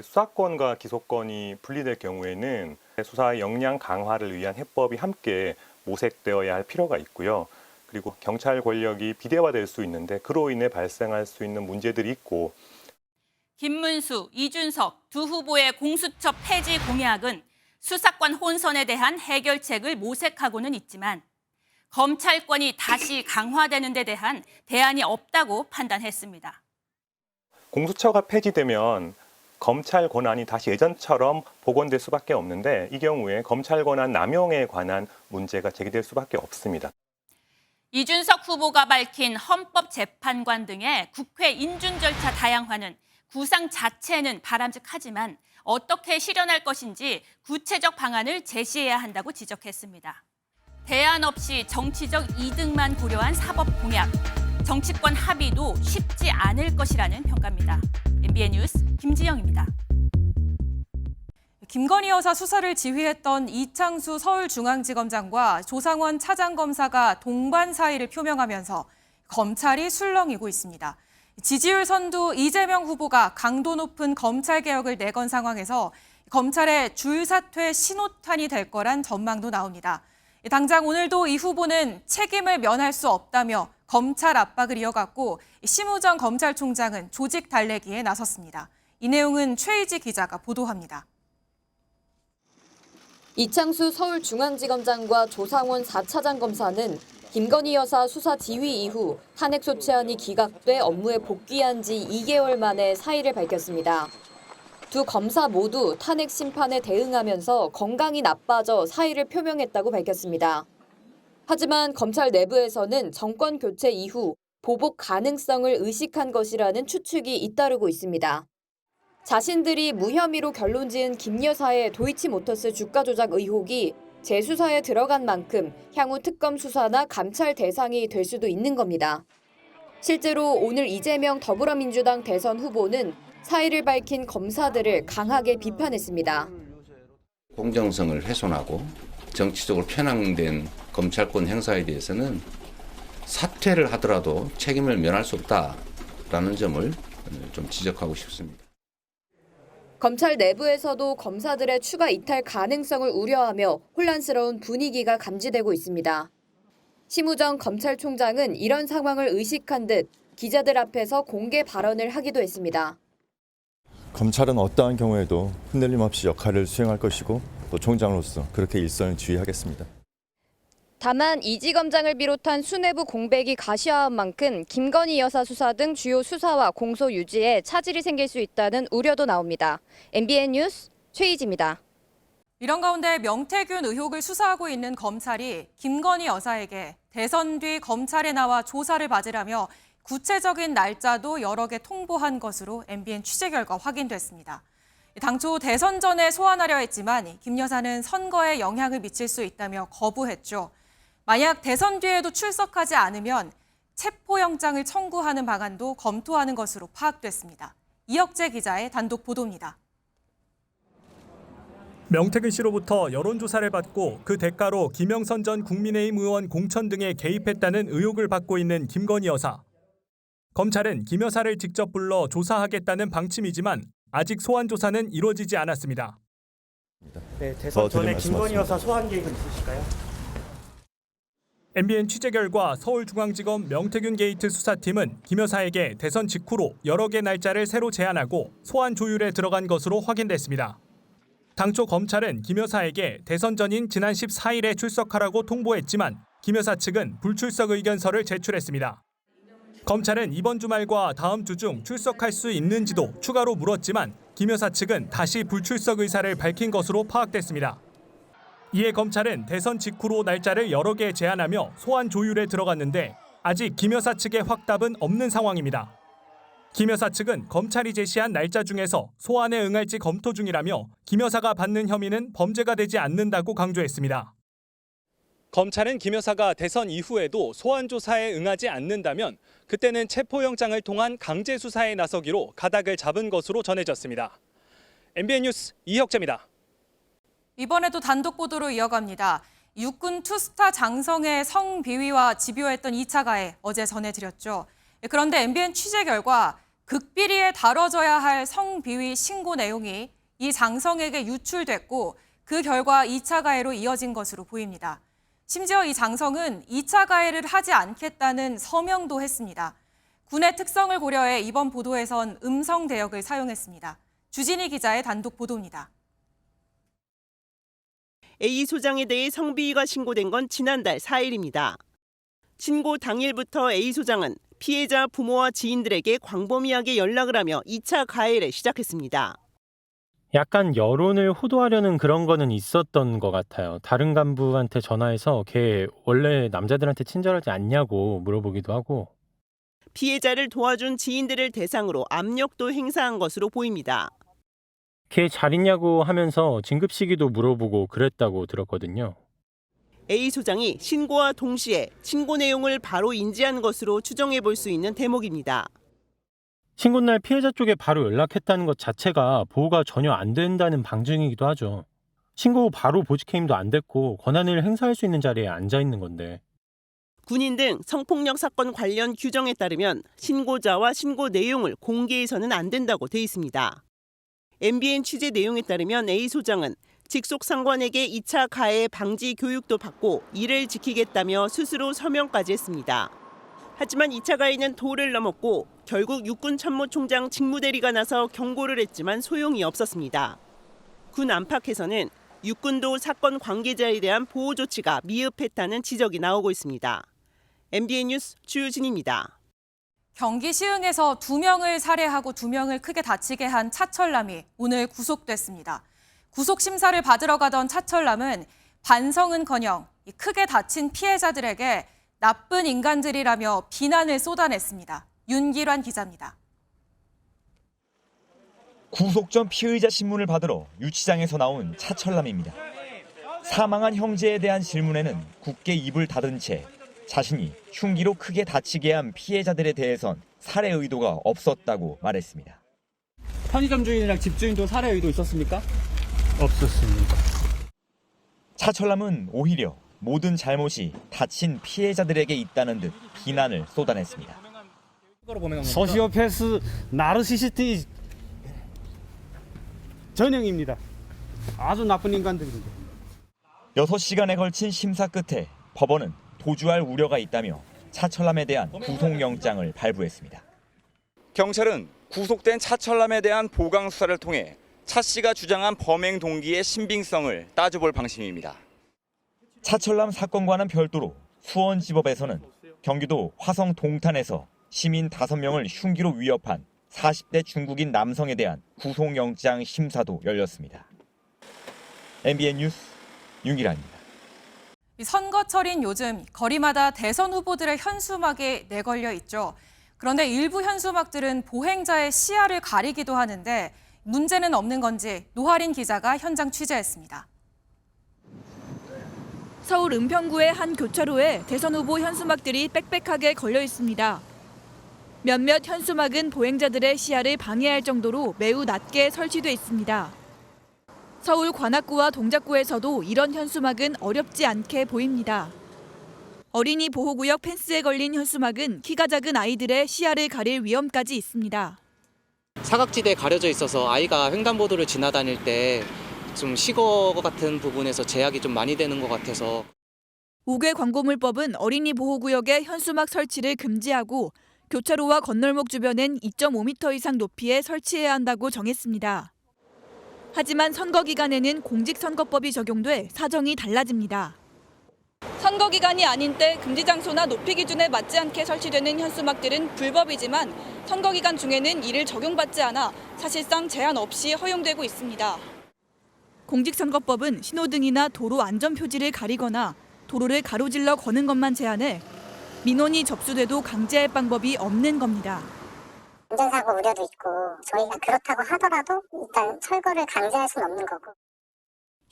수사권과 기소권이 분리될 경우에는 수사의 역량 강화를 위한 해법이 함께 모색되어야 할 필요가 있고요. 그리고 경찰 권력이 비대화될 수 있는데 그로 인해 발생할 수 있는 문제들이 있고
김문수, 이준석 두 후보의 공수처 폐지 공약은 수사권 혼선에 대한 해결책을 모색하고는 있지만 검찰권이 다시 강화되는 데 대한 대안이 없다고 판단했습니다.
공수처가 폐지되면 검찰 권한이 다시 예전처럼 복원될 수밖에 없는데 이 경우에 검찰 권한 남용에 관한 문제가 제기될 수밖에 없습니다.
이준석 후보가 밝힌 헌법재판관 등의 국회 인준 절차 다양화는 구상 자체는 바람직하지만 어떻게 실현할 것인지 구체적 방안을 제시해야 한다고 지적했습니다. 대안 없이 정치적 이득만 고려한 사법 공약, 정치권 합의도 쉽지 않을 것이라는 평가입니다. MBN 뉴스 김지영입니다.
김건희 여사 수사를 지휘했던 이창수 서울중앙지검장과 조상원 차장검사가 동반 사의를 표명하면서 검찰이 술렁이고 있습니다. 지지율 선두 이재명 후보가 강도 높은 검찰개혁을 내건 상황에서 검찰의 줄사퇴 신호탄이 될 거란 전망도 나옵니다. 당장 오늘도 이 후보는 책임을 면할 수 없다며 검찰 압박을 이어갔고 심우정 검찰총장은 조직 달래기에 나섰습니다. 이 내용은 최희지 기자가 보도합니다.
이창수 서울중앙지검장과 조상원 4차장 검사는 김건희 여사 수사 지휘 이후 탄핵 소추안이 기각돼 업무에 복귀한 지 2개월 만에 사의를 밝혔습니다. 두 검사 모두 탄핵 심판에 대응하면서 건강이 나빠져 사의를 표명했다고 밝혔습니다. 하지만 검찰 내부에서는 정권 교체 이후 보복 가능성을 의식한 것이라는 추측이 잇따르고 있습니다. 자신들이 무혐의로 결론 지은 김 여사의 도이치모터스 주가 조작 의혹이 재수사에 들어간 만큼 향후 특검 수사나 감찰 대상이 될 수도 있는 겁니다. 실제로 오늘 이재명 더불어민주당 대선 후보는 사의를 밝힌 검사들을 강하게 비판했습니다.
공정성을 훼손하고 정치적으로 편향된 검찰권 행사에 대해서는 사퇴를 하더라도 책임을 면할 수 없다라는 점을 좀 지적하고 싶습니다.
검찰 내부에서도 검사들의 추가 이탈 가능성을 우려하며 혼란스러운 분위기가 감지되고 있습니다. 심우정 검찰총장은 이런 상황을 의식한 듯 기자들 앞에서 공개 발언을 하기도 했습니다.
검찰은 어떠한 경우에도 흔들림 없이 역할을 수행할 것이고 또 총장으로서 그렇게 일선을 지휘하겠습니다.
다만 이지검장을 비롯한 수뇌부 공백이 가시화한 만큼 김건희 여사 수사 등 주요 수사와 공소 유지에 차질이 생길 수 있다는 우려도 나옵니다. MBN 뉴스 최희지입니다.
이런 가운데 명태균 의혹을 수사하고 있는 검찰이 김건희 여사에게 대선 뒤 검찰에 나와 조사를 받으라며 구체적인 날짜도 여러 개 통보한 것으로 MBN 취재 결과 확인됐습니다. 당초 대선 전에 소환하려 했지만 김 여사는 선거에 영향을 미칠 수 있다며 거부했죠. 만약 대선 뒤에도 출석하지 않으면 체포영장을 청구하는 방안도 검토하는 것으로 파악됐습니다. 이혁재 기자의 단독 보도입니다.
명태균 씨로부터 여론조사를 받고 그 대가로 김영선 전 국민의힘 의원 공천 등에 개입했다는 의혹을 받고 있는 김건희 여사. 검찰은 김 여사를 직접 불러 조사하겠다는 방침이지만 아직 소환 조사는 이루어지지 않았습니다.
네, 대선 전에 김건희 여사 소환 계획은 있으실까요?
MBN 취재 결과 서울중앙지검 명태균 게이트 수사팀은 김 여사에게 대선 직후로 여러 개 날짜를 새로 제안하고 소환 조율에 들어간 것으로 확인됐습니다. 당초 검찰은 김 여사에게 대선 전인 지난 14일에 출석하라고 통보했지만 김 여사 측은 불출석 의견서를 제출했습니다. 검찰은 이번 주말과 다음 주 중 출석할 수 있는지도 추가로 물었지만 김 여사 측은 다시 불출석 의사를 밝힌 것으로 파악됐습니다. 이에 검찰은 대선 직후로 날짜를 여러 개 제안하며 소환 조율에 들어갔는데 아직 김 여사 측의 확답은 없는 상황입니다. 김 여사 측은 검찰이 제시한 날짜 중에서 소환에 응할지 검토 중이라며 김 여사가 받는 혐의는 범죄가 되지 않는다고 강조했습니다. 검찰은 김 여사가 대선 이후에도 소환 조사에 응하지 않는다면 그때는 체포영장을 통한 강제 수사에 나서기로 가닥을 잡은 것으로 전해졌습니다. MBN 뉴스 이혁재입니다.
이번에도 단독 보도로 이어갑니다. 육군 투스타 장성의 성비위와 집요했던 2차 가해 어제 전해드렸죠. 그런데 MBN 취재 결과 극비리에 다뤄져야 할 성비위 신고 내용이 이 장성에게 유출됐고 그 결과 2차 가해로 이어진 것으로 보입니다. 심지어 이 장성은 2차 가해를 하지 않겠다는 서명도 했습니다. 군의 특성을 고려해 이번 보도에선 음성 대역을 사용했습니다. 주진희 기자의 단독 보도입니다.
A 소장에 대해 성비위가 신고된 건 지난달 4일입니다. 신고 당일부터 A 소장은 피해자 부모와 지인들에게 광범위하게 연락을 하며 2차 가해를 시작했습니다.
약간 여론을 호도하려는 그런 거는 있었던 것 같아요. 다른 간부한테 전화해서 걔 원래 남자들한테 친절하지 않냐고 물어보기도 하고.
피해자를 도와준 지인들을 대상으로 압력도 행사한 것으로 보입니다.
걔 잘 있냐고 하면서 진급 시기도 물어보고 그랬다고 들었거든요.
A 소장이 신고와 동시에 신고 내용을 바로 인지한 것으로 추정해 볼 수 있는 대목입니다.
신고날 피해자 쪽에 바로 연락했다는 것 자체가 보호가 전혀 안 된다는 방증이기도 하죠. 신고 후 바로 보직해임도 안 됐고 권한을 행사할 수 있는 자리에 앉아 있는 건데.
군인 등 성폭력 사건 관련 규정에 따르면 신고자와 신고 내용을 공개해서는 안 된다고 돼 있습니다. MBN 취재 내용에 따르면 A 소장은 직속 상관에게 2차 가해 방지 교육도 받고 이를 지키겠다며 스스로 서명까지 했습니다. 하지만 2차 가해는 도를 넘었고 결국 육군참모총장 직무대리가 나서 경고를 했지만 소용이 없었습니다. 군 안팎에서는 육군도 사건 관계자에 대한 보호 조치가 미흡했다는 지적이 나오고 있습니다. MBN 뉴스 주유진입니다.
경기 시흥에서 2명을 살해하고 2명을 크게 다치게 한 차철남이 오늘 구속됐습니다. 구속 심사를 받으러 가던 차철남은 반성은커녕 크게 다친 피해자들에게 나쁜 인간들이라며 비난을 쏟아냈습니다. 윤기란 기자입니다.
구속 전 피의자 신문을 받으러 유치장에서 나온 차철남입니다. 사망한 형제에 대한 질문에는 굳게 입을 닫은 채 자신이 흉기로 크게 다치게 한 피해자들에 대해선 살해 의도가 없었다고 말했습니다.
편의점 주인이랑 집주인도 살해 의도 있었습니까?
없었습니다. 차철남은 오히려 모든 잘못이 다친 피해자들에게 있다는 듯 비난을 쏟아냈습니다.
소시오패스 나르시시스트 전형입니다. 아주 나쁜 인간들입니다.
6시간에 걸친 심사 끝에 법원은 도주할 우려가 있다며 차철남에 대한 구속영장을 발부했습니다.
경찰은 구속된 차철남에 대한 보강 수사를 통해 차 씨가 주장한 범행 동기의 신빙성을 따져볼 방침입니다.
차철남 사건과는 별도로 수원지법에서는 경기도 화성 동탄에서 시민 5명을 흉기로 위협한 40대 중국인 남성에 대한 구속영장 심사도 열렸습니다. MBN 뉴스 윤기란입니다.
선거철인 요즘 거리마다 대선 후보들의 현수막이 내걸려 있죠. 그런데 일부 현수막들은 보행자의 시야를 가리기도 하는데 문제는 없는 건지 노하린 기자가 현장 취재했습니다.
서울 은평구의 한 교차로에 대선 후보 현수막들이 빽빽하게 걸려 있습니다. 몇몇 현수막은 보행자들의 시야를 방해할 정도로 매우 낮게 설치돼 있습니다. 서울 관악구와 동작구에서도 이런 현수막은 어렵지 않게 보입니다. 어린이 보호구역 펜스에 걸린 현수막은 키가 작은 아이들의 시야를 가릴 위험까지 있습니다.
사각지대에 가려져 있어서 아이가 횡단보도를 지나다닐 때 좀 시거 같은 부분에서 제약이 좀 많이 되는 것 같아서.
우괴 광고물법은 어린이 보호구역에 현수막 설치를 금지하고 교차로와 건널목 주변엔 2.5m 이상 높이에 설치해야 한다고 정했습니다. 하지만 선거 기간에는 공직선거법이 적용돼 사정이 달라집니다. 선거 기간이 아닌 때 금지 장소나 높이 기준에 맞지 않게 설치되는 현수막들은 불법이지만 선거 기간 중에는 이를 적용받지 않아 사실상 제한 없이 허용되고 있습니다. 공직선거법은 신호등이나 도로 안전표지를 가리거나 도로를 가로질러 거는 것만 제한해 민원이 접수돼도 강제할 방법이 없는 겁니다.
안전사고 우려도 있고 저희가 그렇다고 하더라도 일단 철거를 강제할 수는 없는 거고.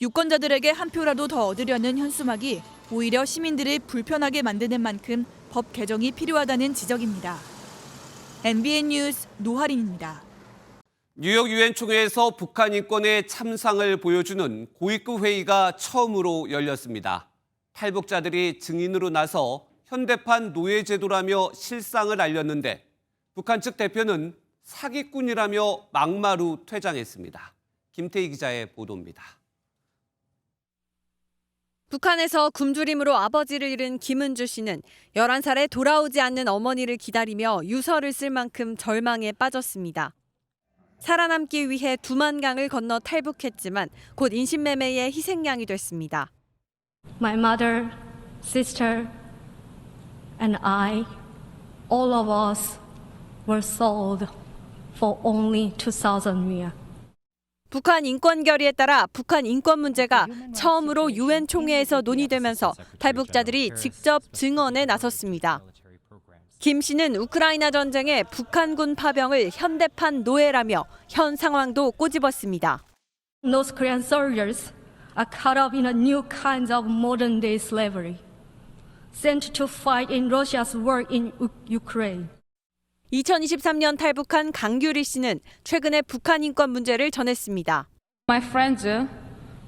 유권자들에게 한 표라도 더 얻으려는 현수막이 오히려 시민들을 불편하게 만드는 만큼 법 개정이 필요하다는 지적입니다. MBN 뉴스 노하린입니다.
뉴욕 유엔 총회에서 북한 인권의 참상을 보여주는 고위급 회의가 처음으로 열렸습니다. 탈북자들이 증인으로 나서 현대판 노예제도라며 실상을 알렸는데 북한 측 대표는 사기꾼이라며 막마루 퇴장했습니다. 김태희 기자의 보도입니다.
북한에서 굶주림으로 아버지를 잃은 김은주 씨는 11살에 돌아오지 않는 어머니를 기다리며 유서를 쓸 만큼 절망에 빠졌습니다. 살아남기 위해 두만강을 건너 탈북했지만 곧 인신매매의 희생양이 됐습니다.
My mother, sister, and I, all of us were sold for only 2,000 won.
북한 인권 결의에 따라 북한 인권 문제가 처음으로 유엔 총회에서 논의되면서 탈북자들이 직접 증언에 나섰습니다. 김 씨는 우크라이나 전쟁에 북한군 파병을 현대판 노예라며 현 상황도 꼬집었습니다.
North Korean soldiers are caught up in a new kind of modern-day slavery, sent to fight in Russia's war in Ukraine.
2023년 탈북한 강규리 씨는 최근에 북한 인권 문제를 전했습니다.
My friends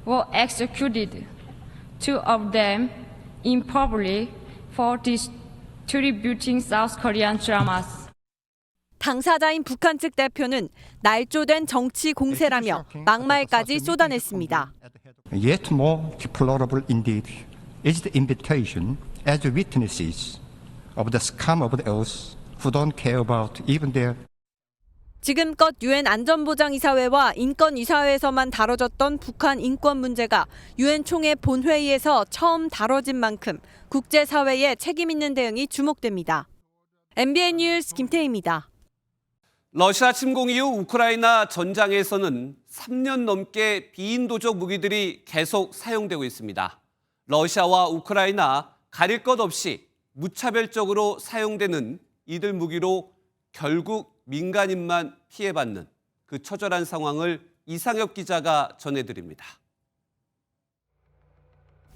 were executed, 2 of them in public for distributing South Korean dramas.
당사자인 북한 측 대표는 날조된 정치 공세라며 막말까지 쏟아냈습니다.
Yet more deplorable indeed is the invitation as witnesses of the scum of the earth who don't care about even their.
지금껏 유엔 안전보장이사회와 인권이사회에서만 다뤄졌던 북한 인권 문제가 유엔 총회 본회의에서 처음 다뤄진 만큼 국제사회의 책임 있는 대응이 주목됩니다. MBN 뉴스 김태희입니다.
러시아 침공 이후 우크라이나 전장에서는 3년 넘게 비인도적 무기들이 계속 사용되고 있습니다. 러시아와 우크라이나 가릴 것 없이 무차별적으로 사용되는 이들 무기로 결국 민간인만 피해받는 그 처절한 상황을 이상엽 기자가 전해드립니다.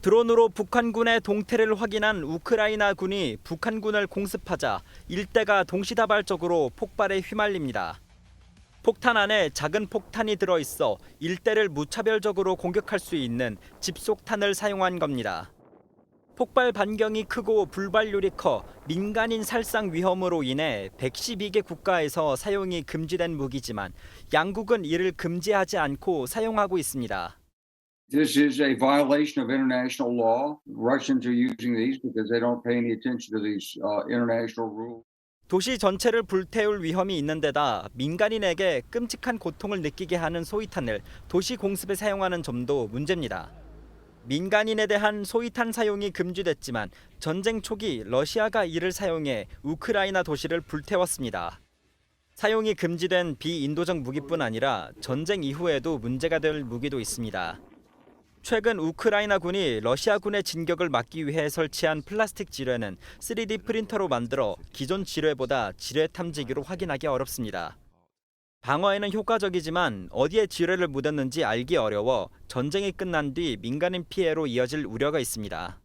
드론으로 북한군의 동태를 확인한 우크라이나 군이 북한군을 공습하자 일대가 동시다발적으로 폭발에 휘말립니다. 폭탄 안에 작은 폭탄이 들어있어 일대를 무차별적으로 공격할 수 있는 집속탄을 사용한 겁니다. 폭발 반경이 크고 불발률이 커 민간인 살상 위험으로 인해 112개 국가에서 사용이 금지된 무기지만 양국은 이를 금지하지 않고 사용하고 있습니다.
This is a violation of international law. Russians are using these because they don't pay any attention to these international rules.
도시 전체를 불태울 위험이 있는 데다 민간인에게 끔찍한 고통을 느끼게 하는 소위탄을 도시 공습에 사용하는 점도 문제입니다. 민간인에 대한 소위탄 사용이 금지됐지만 전쟁 초기 러시아가 이를 사용해 우크라이나 도시를 불태웠습니다. 사용이 금지된 비인도적 무기뿐 아니라 전쟁 이후에도 문제가 될 무기도 있습니다. 최근 우크라이나 군이 러시아군의 진격을 막기 위해 설치한 플라스틱 지뢰는 3D 프린터로 만들어 기존 지뢰보다 지뢰 탐지기로 확인하기 어렵습니다. 방어에는 효과적이지만 어디에 지뢰를 묻었는지 알기 어려워 전쟁이 끝난 뒤 민간인 피해로 이어질 우려가 있습니다.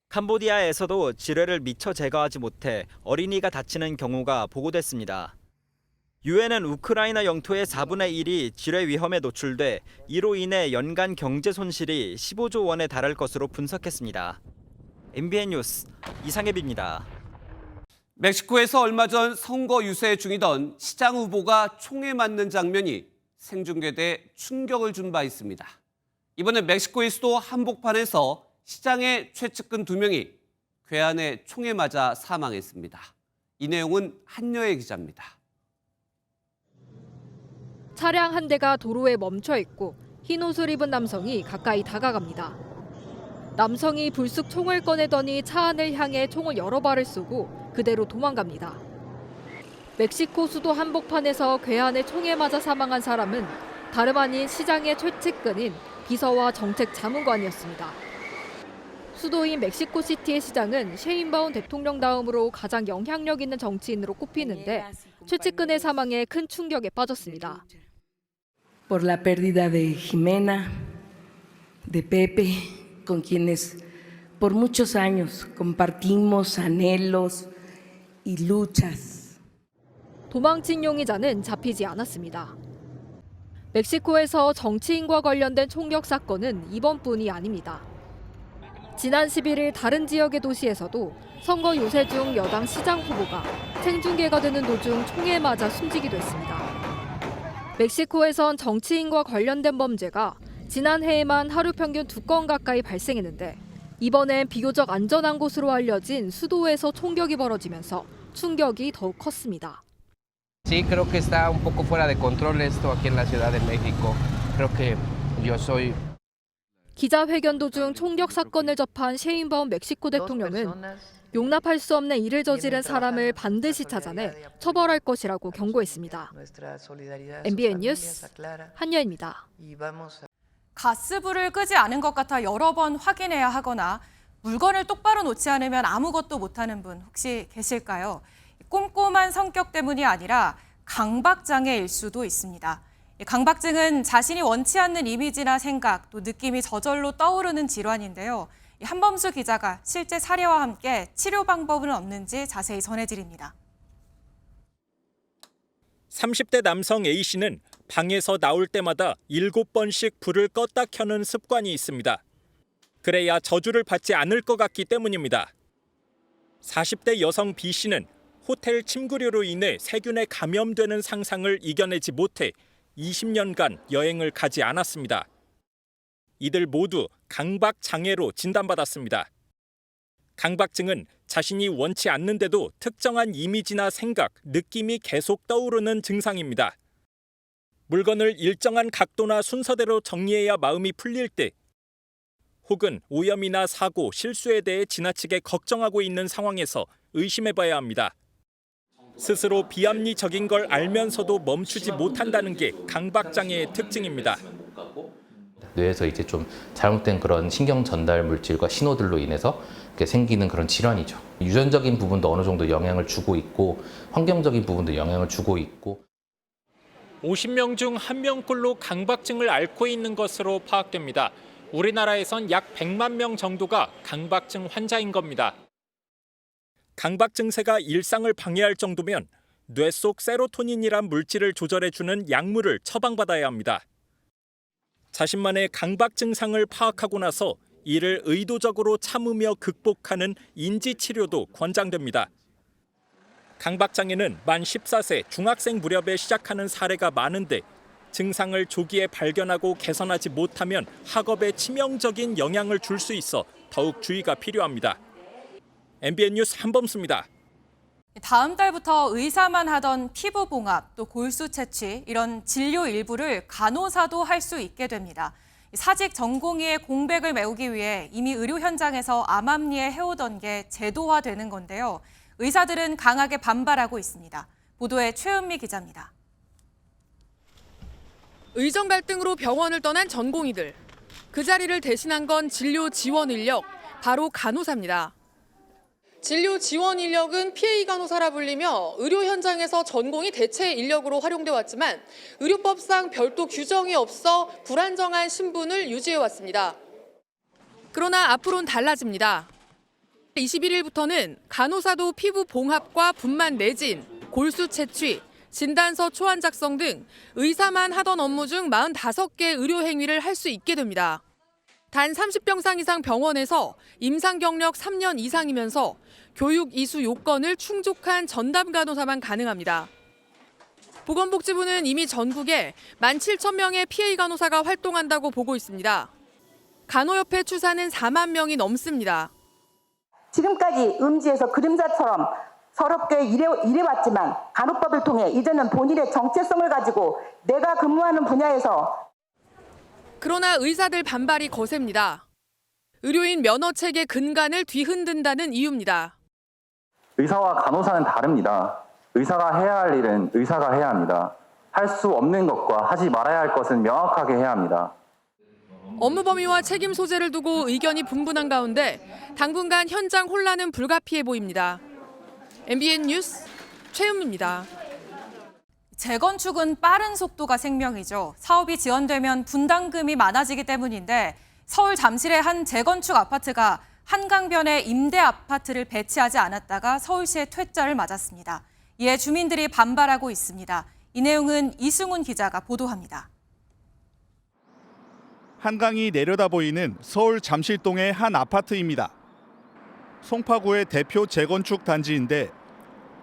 캄보디아에서도 지뢰를 미처 제거하지 못해 어린이가 다치는 경우가 보고됐습니다. 유엔은 우크라이나 영토의 4분의 1이 지뢰 위험에 노출돼 이로 인해 연간 경제 손실이 15조 원에 달할 것으로 분석했습니다. MBN 뉴스 이상엽입니다.
멕시코에서 얼마 전 선거 유세 중이던 시장 후보가 총에 맞는 장면이 생중계돼 충격을 준 바 있습니다. 이번에 멕시코의 수도 한복판에서 시장의 최측근 2명이 괴한에 총에 맞아 사망했습니다. 이 내용은 한여의 기자입니다.
차량 한 대가 도로에 멈춰 있고 흰 옷을 입은 남성이 가까이 다가갑니다. 남성이 불쑥 총을 꺼내더니 차 안을 향해 총을 여러 발을 쏘고 그대로 도망갑니다. 멕시코 수도 한복판에서 괴한에 총에 맞아 사망한 사람은 다름 아닌 시장의 최측근인 비서와 정책 자문관이었습니다. 수도인 멕시코시티의 시장은 셰인바운 대통령 다음으로 가장 영향력 있는 정치인으로 꼽히는데 최측근의 사망에 큰 충격에 빠졌습니다.
Por la pérdida de Jimena, de Pepe, con quienes por muchos años compartimos anhelos y luchas.
도망친 용의자는 잡히지 않았습니다. 멕시코에서 정치인과 관련된 총격 사건은 이번뿐이 아닙니다. 지난 11일 다른 지역의 도시에서도 선거 요새 중 여당 시장 후보가 생중계가 되는 도중 총에 맞아 숨지기도 했습니다. 멕시코에선 정치인과 관련된 범죄가 지난해에만 하루 평균 2건 가까이 발생했는데 이번엔 비교적 안전한 곳으로 알려진 수도에서 총격이 벌어지면서 충격이 더욱 컸습니다.
Sí, creo que está un poco fuera de control esto aquí en la Ciudad de México. Creo que yo soy
기자회견 도중 총격 사건을 접한 셰인바움 멕시코 대통령은 용납할 수 없는 일을 저지른 사람을 반드시 찾아내 처벌할 것이라고 경고했습니다. MBN 뉴스 한여입니다.
가스불을 끄지 않은 것 같아 여러 번 확인해야 하거나 물건을 똑바로 놓지 않으면 아무것도 못하는 분 혹시 계실까요? 꼼꼼한 성격 때문이 아니라 강박장애일 수도 있습니다. 강박증은 자신이 원치 않는 이미지나 생각, 또 느낌이 저절로 떠오르는 질환인데요. 한범수 기자가 실제 사례와 함께 치료 방법은 없는지 자세히 전해드립니다.
30대 남성 A씨는 방에서 나올 때마다 7번씩 불을 껐다 켜는 습관이 있습니다. 그래야 저주를 받지 않을 것 같기 때문입니다. 40대 여성 B씨는 호텔 침구류로 인해 세균에 감염되는 상상을 이겨내지 못해 20년간 여행을 가지 않았습니다. 이들 모두 강박장애로 진단받았습니다. 강박증은 자신이 원치 않는데도 특정한 이미지나 생각, 느낌이 계속 떠오르는 증상입니다. 물건을 일정한 각도나 순서대로 정리해야 마음이 풀릴 때, 혹은 오염이나 사고, 실수에 대해 지나치게 걱정하고 있는 상황에서 의심해봐야 합니다. 스스로 비합리적인 걸 알면서도 멈추지 못한다는 게 강박장애의 특징입니다.
뇌에서 이제 좀 잘못된 그런 신경 전달 물질과 신호들로 인해서 생기는 그런 질환이죠. 유전적인 부분도 어느 정도 영향을 주고 있고 환경적인 부분도 영향을 주고 있고
50명 중 1명꼴로 강박증을 앓고 있는 것으로 파악됩니다. 우리나라에선 약 100만 명 정도가 강박증 환자인 겁니다. 강박 증세가 일상을 방해할 정도면 뇌 속 세로토닌이란 물질을 조절해주는 약물을 처방받아야 합니다. 자신만의 강박 증상을 파악하고 나서 이를 의도적으로 참으며 극복하는 인지치료도 권장됩니다. 강박장애는 만 14세 중학생 무렵에 시작하는 사례가 많은데 증상을 조기에 발견하고 개선하지 못하면 학업에 치명적인 영향을 줄 수 있어 더욱 주의가 필요합니다. MBN 뉴스 한범수입니다.
다음 달부터 의사만 하던 피부 봉합, 또 골수 채취 이런 진료 일부를 간호사도 할 수 있게 됩니다. 사직 전공의의 공백을 메우기 위해 이미 의료 현장에서 암암리에 해오던 게 제도화되는 건데요. 의사들은 강하게 반발하고 있습니다. 보도에 최은미 기자입니다.
의정 갈등으로 병원을 떠난 전공의들. 그 자리를 대신한 건 진료 지원 인력, 바로 간호사입니다. 진료 지원 인력은 PA 간호사라 불리며 의료 현장에서 전공이 대체 인력으로 활용돼 왔지만 의료법상 별도 규정이 없어 불안정한 신분을 유지해 왔습니다. 그러나 앞으로는 달라집니다. 21일부터는 간호사도 피부 봉합과 분만 내진, 골수 채취, 진단서 초안 작성 등 의사만 하던 업무 중 45개 의료 행위를 할 수 있게 됩니다. 단 30병상 이상 병원에서 임상 경력 3년 이상이면서 교육 이수 요건을 충족한 전담 간호사만 가능합니다. 보건복지부는 이미 전국에 17,000명의 PA 간호사가 활동한다고 보고 있습니다. 간호협회 추산은 4만 명이 넘습니다.
지금까지 음지에서 그림자처럼 서럽게 일해왔지만 간호법을 통해 이제는 본인의 정체성을 가지고 내가 근무하는 분야에서
그러나 의사들 반발이 거셉니다. 의료인 면허체계 근간을 뒤흔든다는 이유입니다.
의사와 간호사는 다릅니다. 의사가 해야 할 일은 의사가 해야 합니다. 할 수 없는 것과 하지 말아야 할 것은 명확하게 해야 합니다.
업무 범위와 책임 소재를 두고 의견이 분분한 가운데 당분간 현장 혼란은 불가피해 보입니다. MBN 뉴스 최은미입니다.
재건축은 빠른 속도가 생명이죠. 사업이 지연되면 분담금이 많아지기 때문인데 서울 잠실의 한 재건축 아파트가 한강변에 임대 아파트를 배치하지 않았다가 서울시의 퇴짜를 맞았습니다. 이에 주민들이 반발하고 있습니다. 이 내용은 이승훈 기자가 보도합니다.
한강이 내려다 보이는 서울 잠실동의 한 아파트입니다. 송파구의 대표 재건축 단지인데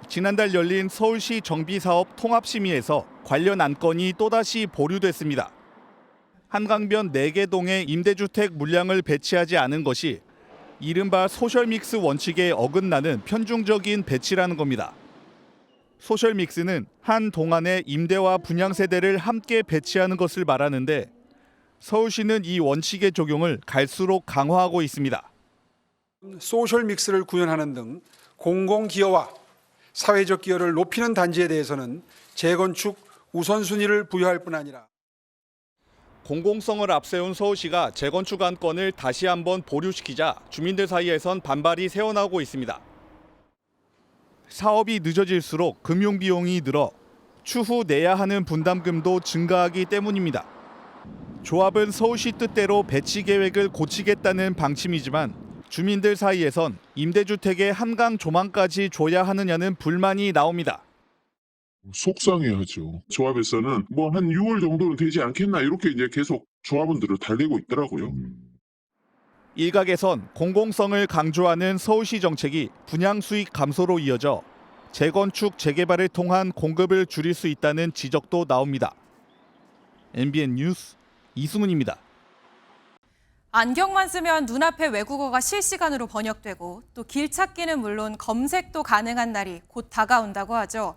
지난달 열린 서울시 정비사업 통합심의에서 관련 안건이 또다시 보류됐습니다. 한강변 4개 동의 임대주택 물량을 배치하지 않은 것이 이른바 소셜믹스 원칙에 어긋나는 편중적인 배치라는 겁니다. 소셜믹스는 한 동안의 임대와 분양 세대를 함께 배치하는 것을 말하는데 서울시는 이 원칙의 적용을 갈수록 강화하고 있습니다.
소셜믹스를 구현하는 등 공공기여와 사회적 기여를 높이는 단지에 대해서는 재건축 우선순위를 부여할 뿐 아니라
공공성을 앞세운 서울시가 재건축 안건을 다시 한번 보류시키자 주민들 사이에선 반발이 새어나오고 있습니다. 사업이 늦어질수록 금융비용이 늘어 추후 내야 하는 분담금도 증가하기 때문입니다. 조합은 서울시 뜻대로 배치 계획을 고치겠다는 방침이지만 주민들 사이에선 임대주택의 한강 조망까지 줘야 하느냐는 불만이 나옵니다.
속상해하죠. 조합에서는 뭐 한 6월 정도는 되지 않겠나 이렇게 이제 계속 조합원들을 달래고 있더라고요.
일각에선 공공성을 강조하는 서울시 정책이 분양 수익 감소로 이어져 재건축, 재개발을 통한 공급을 줄일 수 있다는 지적도 나옵니다. MBN 뉴스 이승훈입니다.
안경만 쓰면 눈앞에 외국어가 실시간으로 번역되고 또 길 찾기는 물론 검색도 가능한 날이 곧 다가온다고 하죠.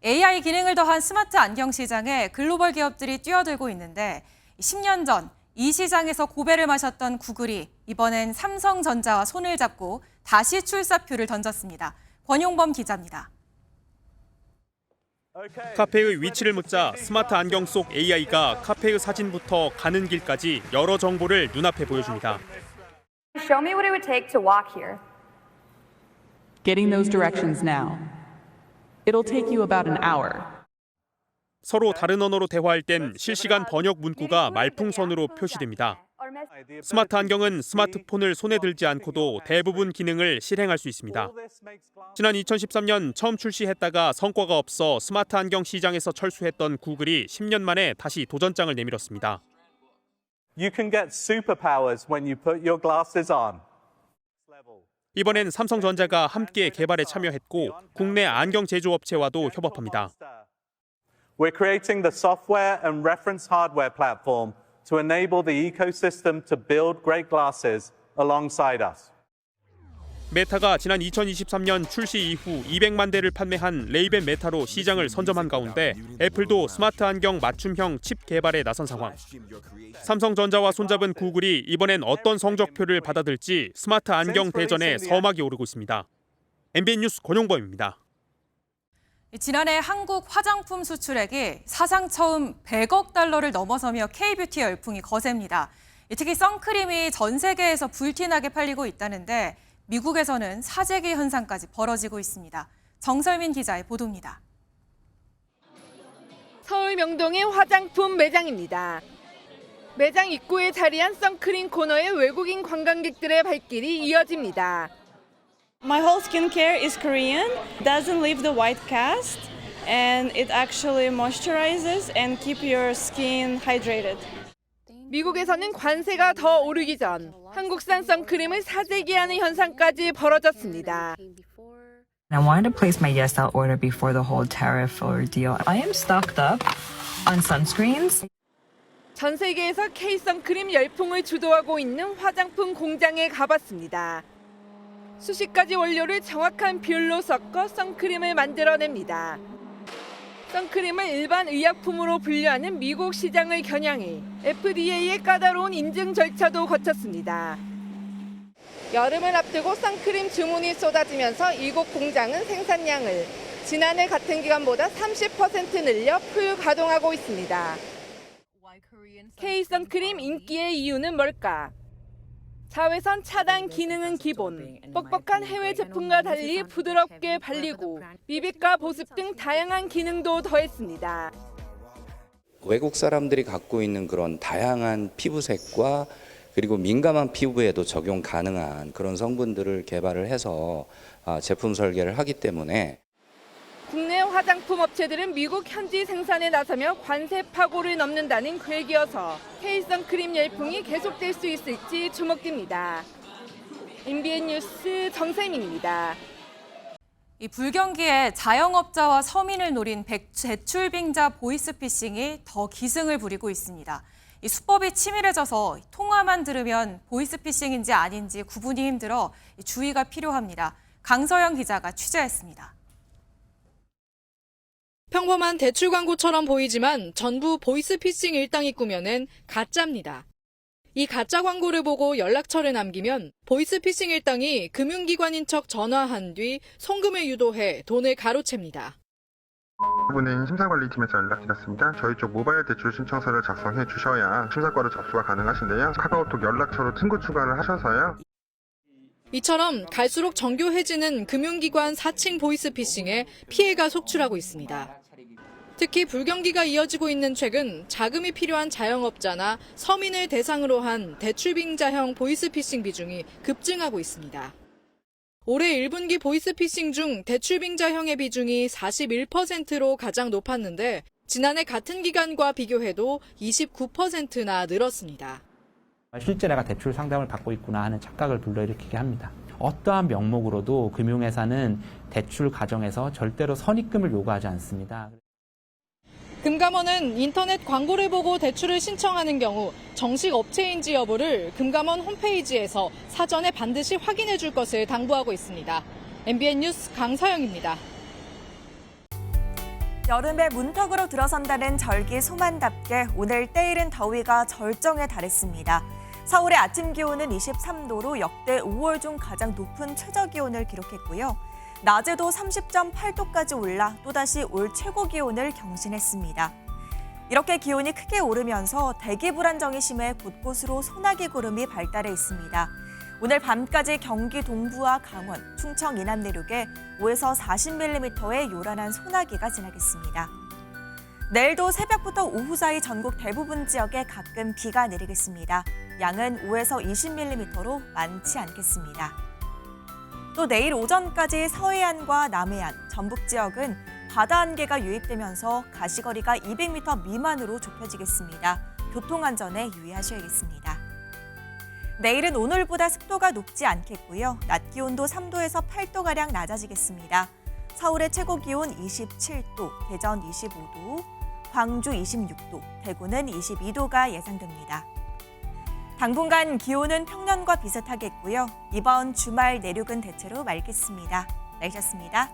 AI 기능을 더한 스마트 안경 시장에 글로벌 기업들이 뛰어들고 있는데 10년 전 이 시장에서 고배를 마셨던 구글이 이번엔 삼성전자와 손을 잡고 다시 출사표를 던졌습니다. 권용범 기자입니다.
카페의 위치를 묻자 스마트 안경 속 AI가 카페의 사진부터 가는 길까지 여러 정보를 눈앞에 보여줍니다.
Show me what it would take to walk here.
Getting those directions now. It'll take you about an hour.
서로 다른 언어로 대화할 땐 실시간 번역 문구가 말풍선으로 표시됩니다. 스마트 안경은 스마트폰을 손에 들지 않고도 대부분 기능을 실행할 수 있습니다. 지난 2013년 처음 출시했다가 성과가 없어 스마트 안경 시장에서 철수했던 구글이 10년 만에 다시 도전장을 내밀었습니다.
You can get superpowers when you put your glasses on.
이번엔 삼성전자가 함께 개발에 참여했고 국내 안경 제조업체와도 협업합니다.
We're creating the software and reference hardware platform to enable the ecosystem to build great glasses alongside us.
메타가 지난 2023년 출시 이후 200만 대를 판매한 레이벤 메타로 시장을 선점한 가운데 애플도 스마트 안경 맞춤형 칩 개발에 나선 상황. 삼성전자와 손잡은 구글이 이번엔 어떤 성적표를 받아들지 스마트 안경 대전에 서막이 오르고 있습니다. MBN 뉴스 권용범입니다.
지난해 한국 화장품 수출액이 사상 처음 100억 달러를 넘어서며 K-뷰티 열풍이 거셉니다. 특히 선크림이 전 세계에서 불티나게 팔리고 있다는데 미국에서는 사재기 현상까지 벌어지고 있습니다. 정설민 기자의 보도입니다.
서울 명동의 화장품 매장입니다. 매장 입구에 자리한 선크림 코너에 외국인 관광객들의 발길이 이어집니다.
My whole skincare is Korean, doesn't leave the white cast, and it actually moisturizes and keep your skin hydrated.
미국에서는 관세가 더 오르기 전 한국산 선크림을 사재기하는 현상까지 벌어졌습니다.
I wanted to place my yes out order before the whole tariff ordeal. I am stocked up on sunscreens.
전 세계에서 K 선크림 열풍을 주도하고 있는 화장품 공장에 가봤습니다. 수십 가지 원료를 정확한 비율로 섞어 선크림을 만들어냅니다. 선크림을 일반 의약품으로 분류하는 미국 시장을 겨냥해 FDA의 까다로운 인증 절차도 거쳤습니다. 여름을 앞두고 선크림 주문이 쏟아지면서 이곳 공장은 생산량을 지난해 같은 기간보다 30% 늘려 풀 가동하고 있습니다. K 선크림 인기의 이유는 뭘까? 자외선 차단 기능은 기본, 뻑뻑한 해외 제품과 달리 부드럽게 발리고 미백과 보습 등 다양한 기능도 더했습니다.
외국 사람들이 갖고 있는 그런 다양한 피부색과 그리고 민감한 피부에도 적용 가능한 그런 성분들을 개발을 해서 제품 설계를 하기 때문에
국내 화장품 업체들은 미국 현지 생산에 나서며 관세 파고를 넘는다는 계획이어서 K 선크림 열풍이 계속될 수 있을지 주목됩니다. MBN 뉴스 정세민입니다.
이 불경기에 자영업자와 서민을 노린 대출빙자 보이스피싱이 더 기승을 부리고 있습니다. 이 수법이 치밀해져서 통화만 들으면 보이스피싱인지 아닌지 구분이 힘들어 주의가 필요합니다. 강서영 기자가 취재했습니다.
평범한 대출 광고처럼 보이지만 전부 보이스피싱 일당이 꾸며낸 가짜입니다. 이 가짜 광고를 보고 연락처를 남기면 보이스피싱 일당이 금융기관인 척 전화한 뒤 송금을 유도해 돈을 가로챕니다.
은행 심사관리팀에서 연락드렸습니다. 저희 쪽 모바일 대출 신청서를 작성해 주셔야 심사과로 접수가 가능하신데요. 카카오톡 연락처로 친구 추가를 하셔서요.
이처럼 갈수록 정교해지는 금융기관 사칭 보이스피싱에 피해가 속출하고 있습니다. 특히 불경기가 이어지고 있는 최근 자금이 필요한 자영업자나 서민을 대상으로 한 대출빙자형 보이스피싱 비중이 급증하고 있습니다. 올해 1분기 보이스피싱 중 대출빙자형의 비중이 41%로 가장 높았는데 지난해 같은 기간과 비교해도 29%나 늘었습니다.
실제 내가 대출 상담을 받고 있구나 하는 착각을 불러일으키게 합니다. 어떠한 명목으로도 금융회사는 대출 과정에서 절대로 선입금을 요구하지 않습니다.
금감원은 인터넷 광고를 보고 대출을 신청하는 경우 정식 업체인지 여부를 금감원 홈페이지에서 사전에 반드시 확인해 줄 것을 당부하고 있습니다. MBN 뉴스 강서영입니다.
여름에 문턱으로 들어선다는 절기 소만답게 오늘 때이른 더위가 절정에 달했습니다. 서울의 아침 기온은 23도로 역대 5월 중 가장 높은 최저 기온을 기록했고요. 낮에도 30.8도까지 올라 또다시 올 최고 기온을 경신했습니다. 이렇게 기온이 크게 오르면서 대기 불안정이 심해 곳곳으로 소나기 구름이 발달해 있습니다. 오늘 밤까지 경기 동부와 강원, 충청 이남 내륙에 5에서 40mm의 요란한 소나기가 지나겠습니다. 내일도 새벽부터 오후 사이 전국 대부분 지역에 가끔 비가 내리겠습니다. 양은 5에서 20mm로 많지 않겠습니다. 또 내일 오전까지 서해안과 남해안, 전북 지역은 바다 안개가 유입되면서 가시거리가 200m 미만으로 좁혀지겠습니다. 교통안전에 유의하셔야겠습니다. 내일은 오늘보다 습도가 높지 않겠고요. 낮 기온도 3도에서 8도가량 낮아지겠습니다. 서울의 최고 기온 27도, 대전 25도, 광주 26도, 대구는 22도가 예상됩니다. 당분간 기온은 평년과 비슷하겠고요. 이번 주말 내륙은 대체로 맑겠습니다. 날씨였습니다.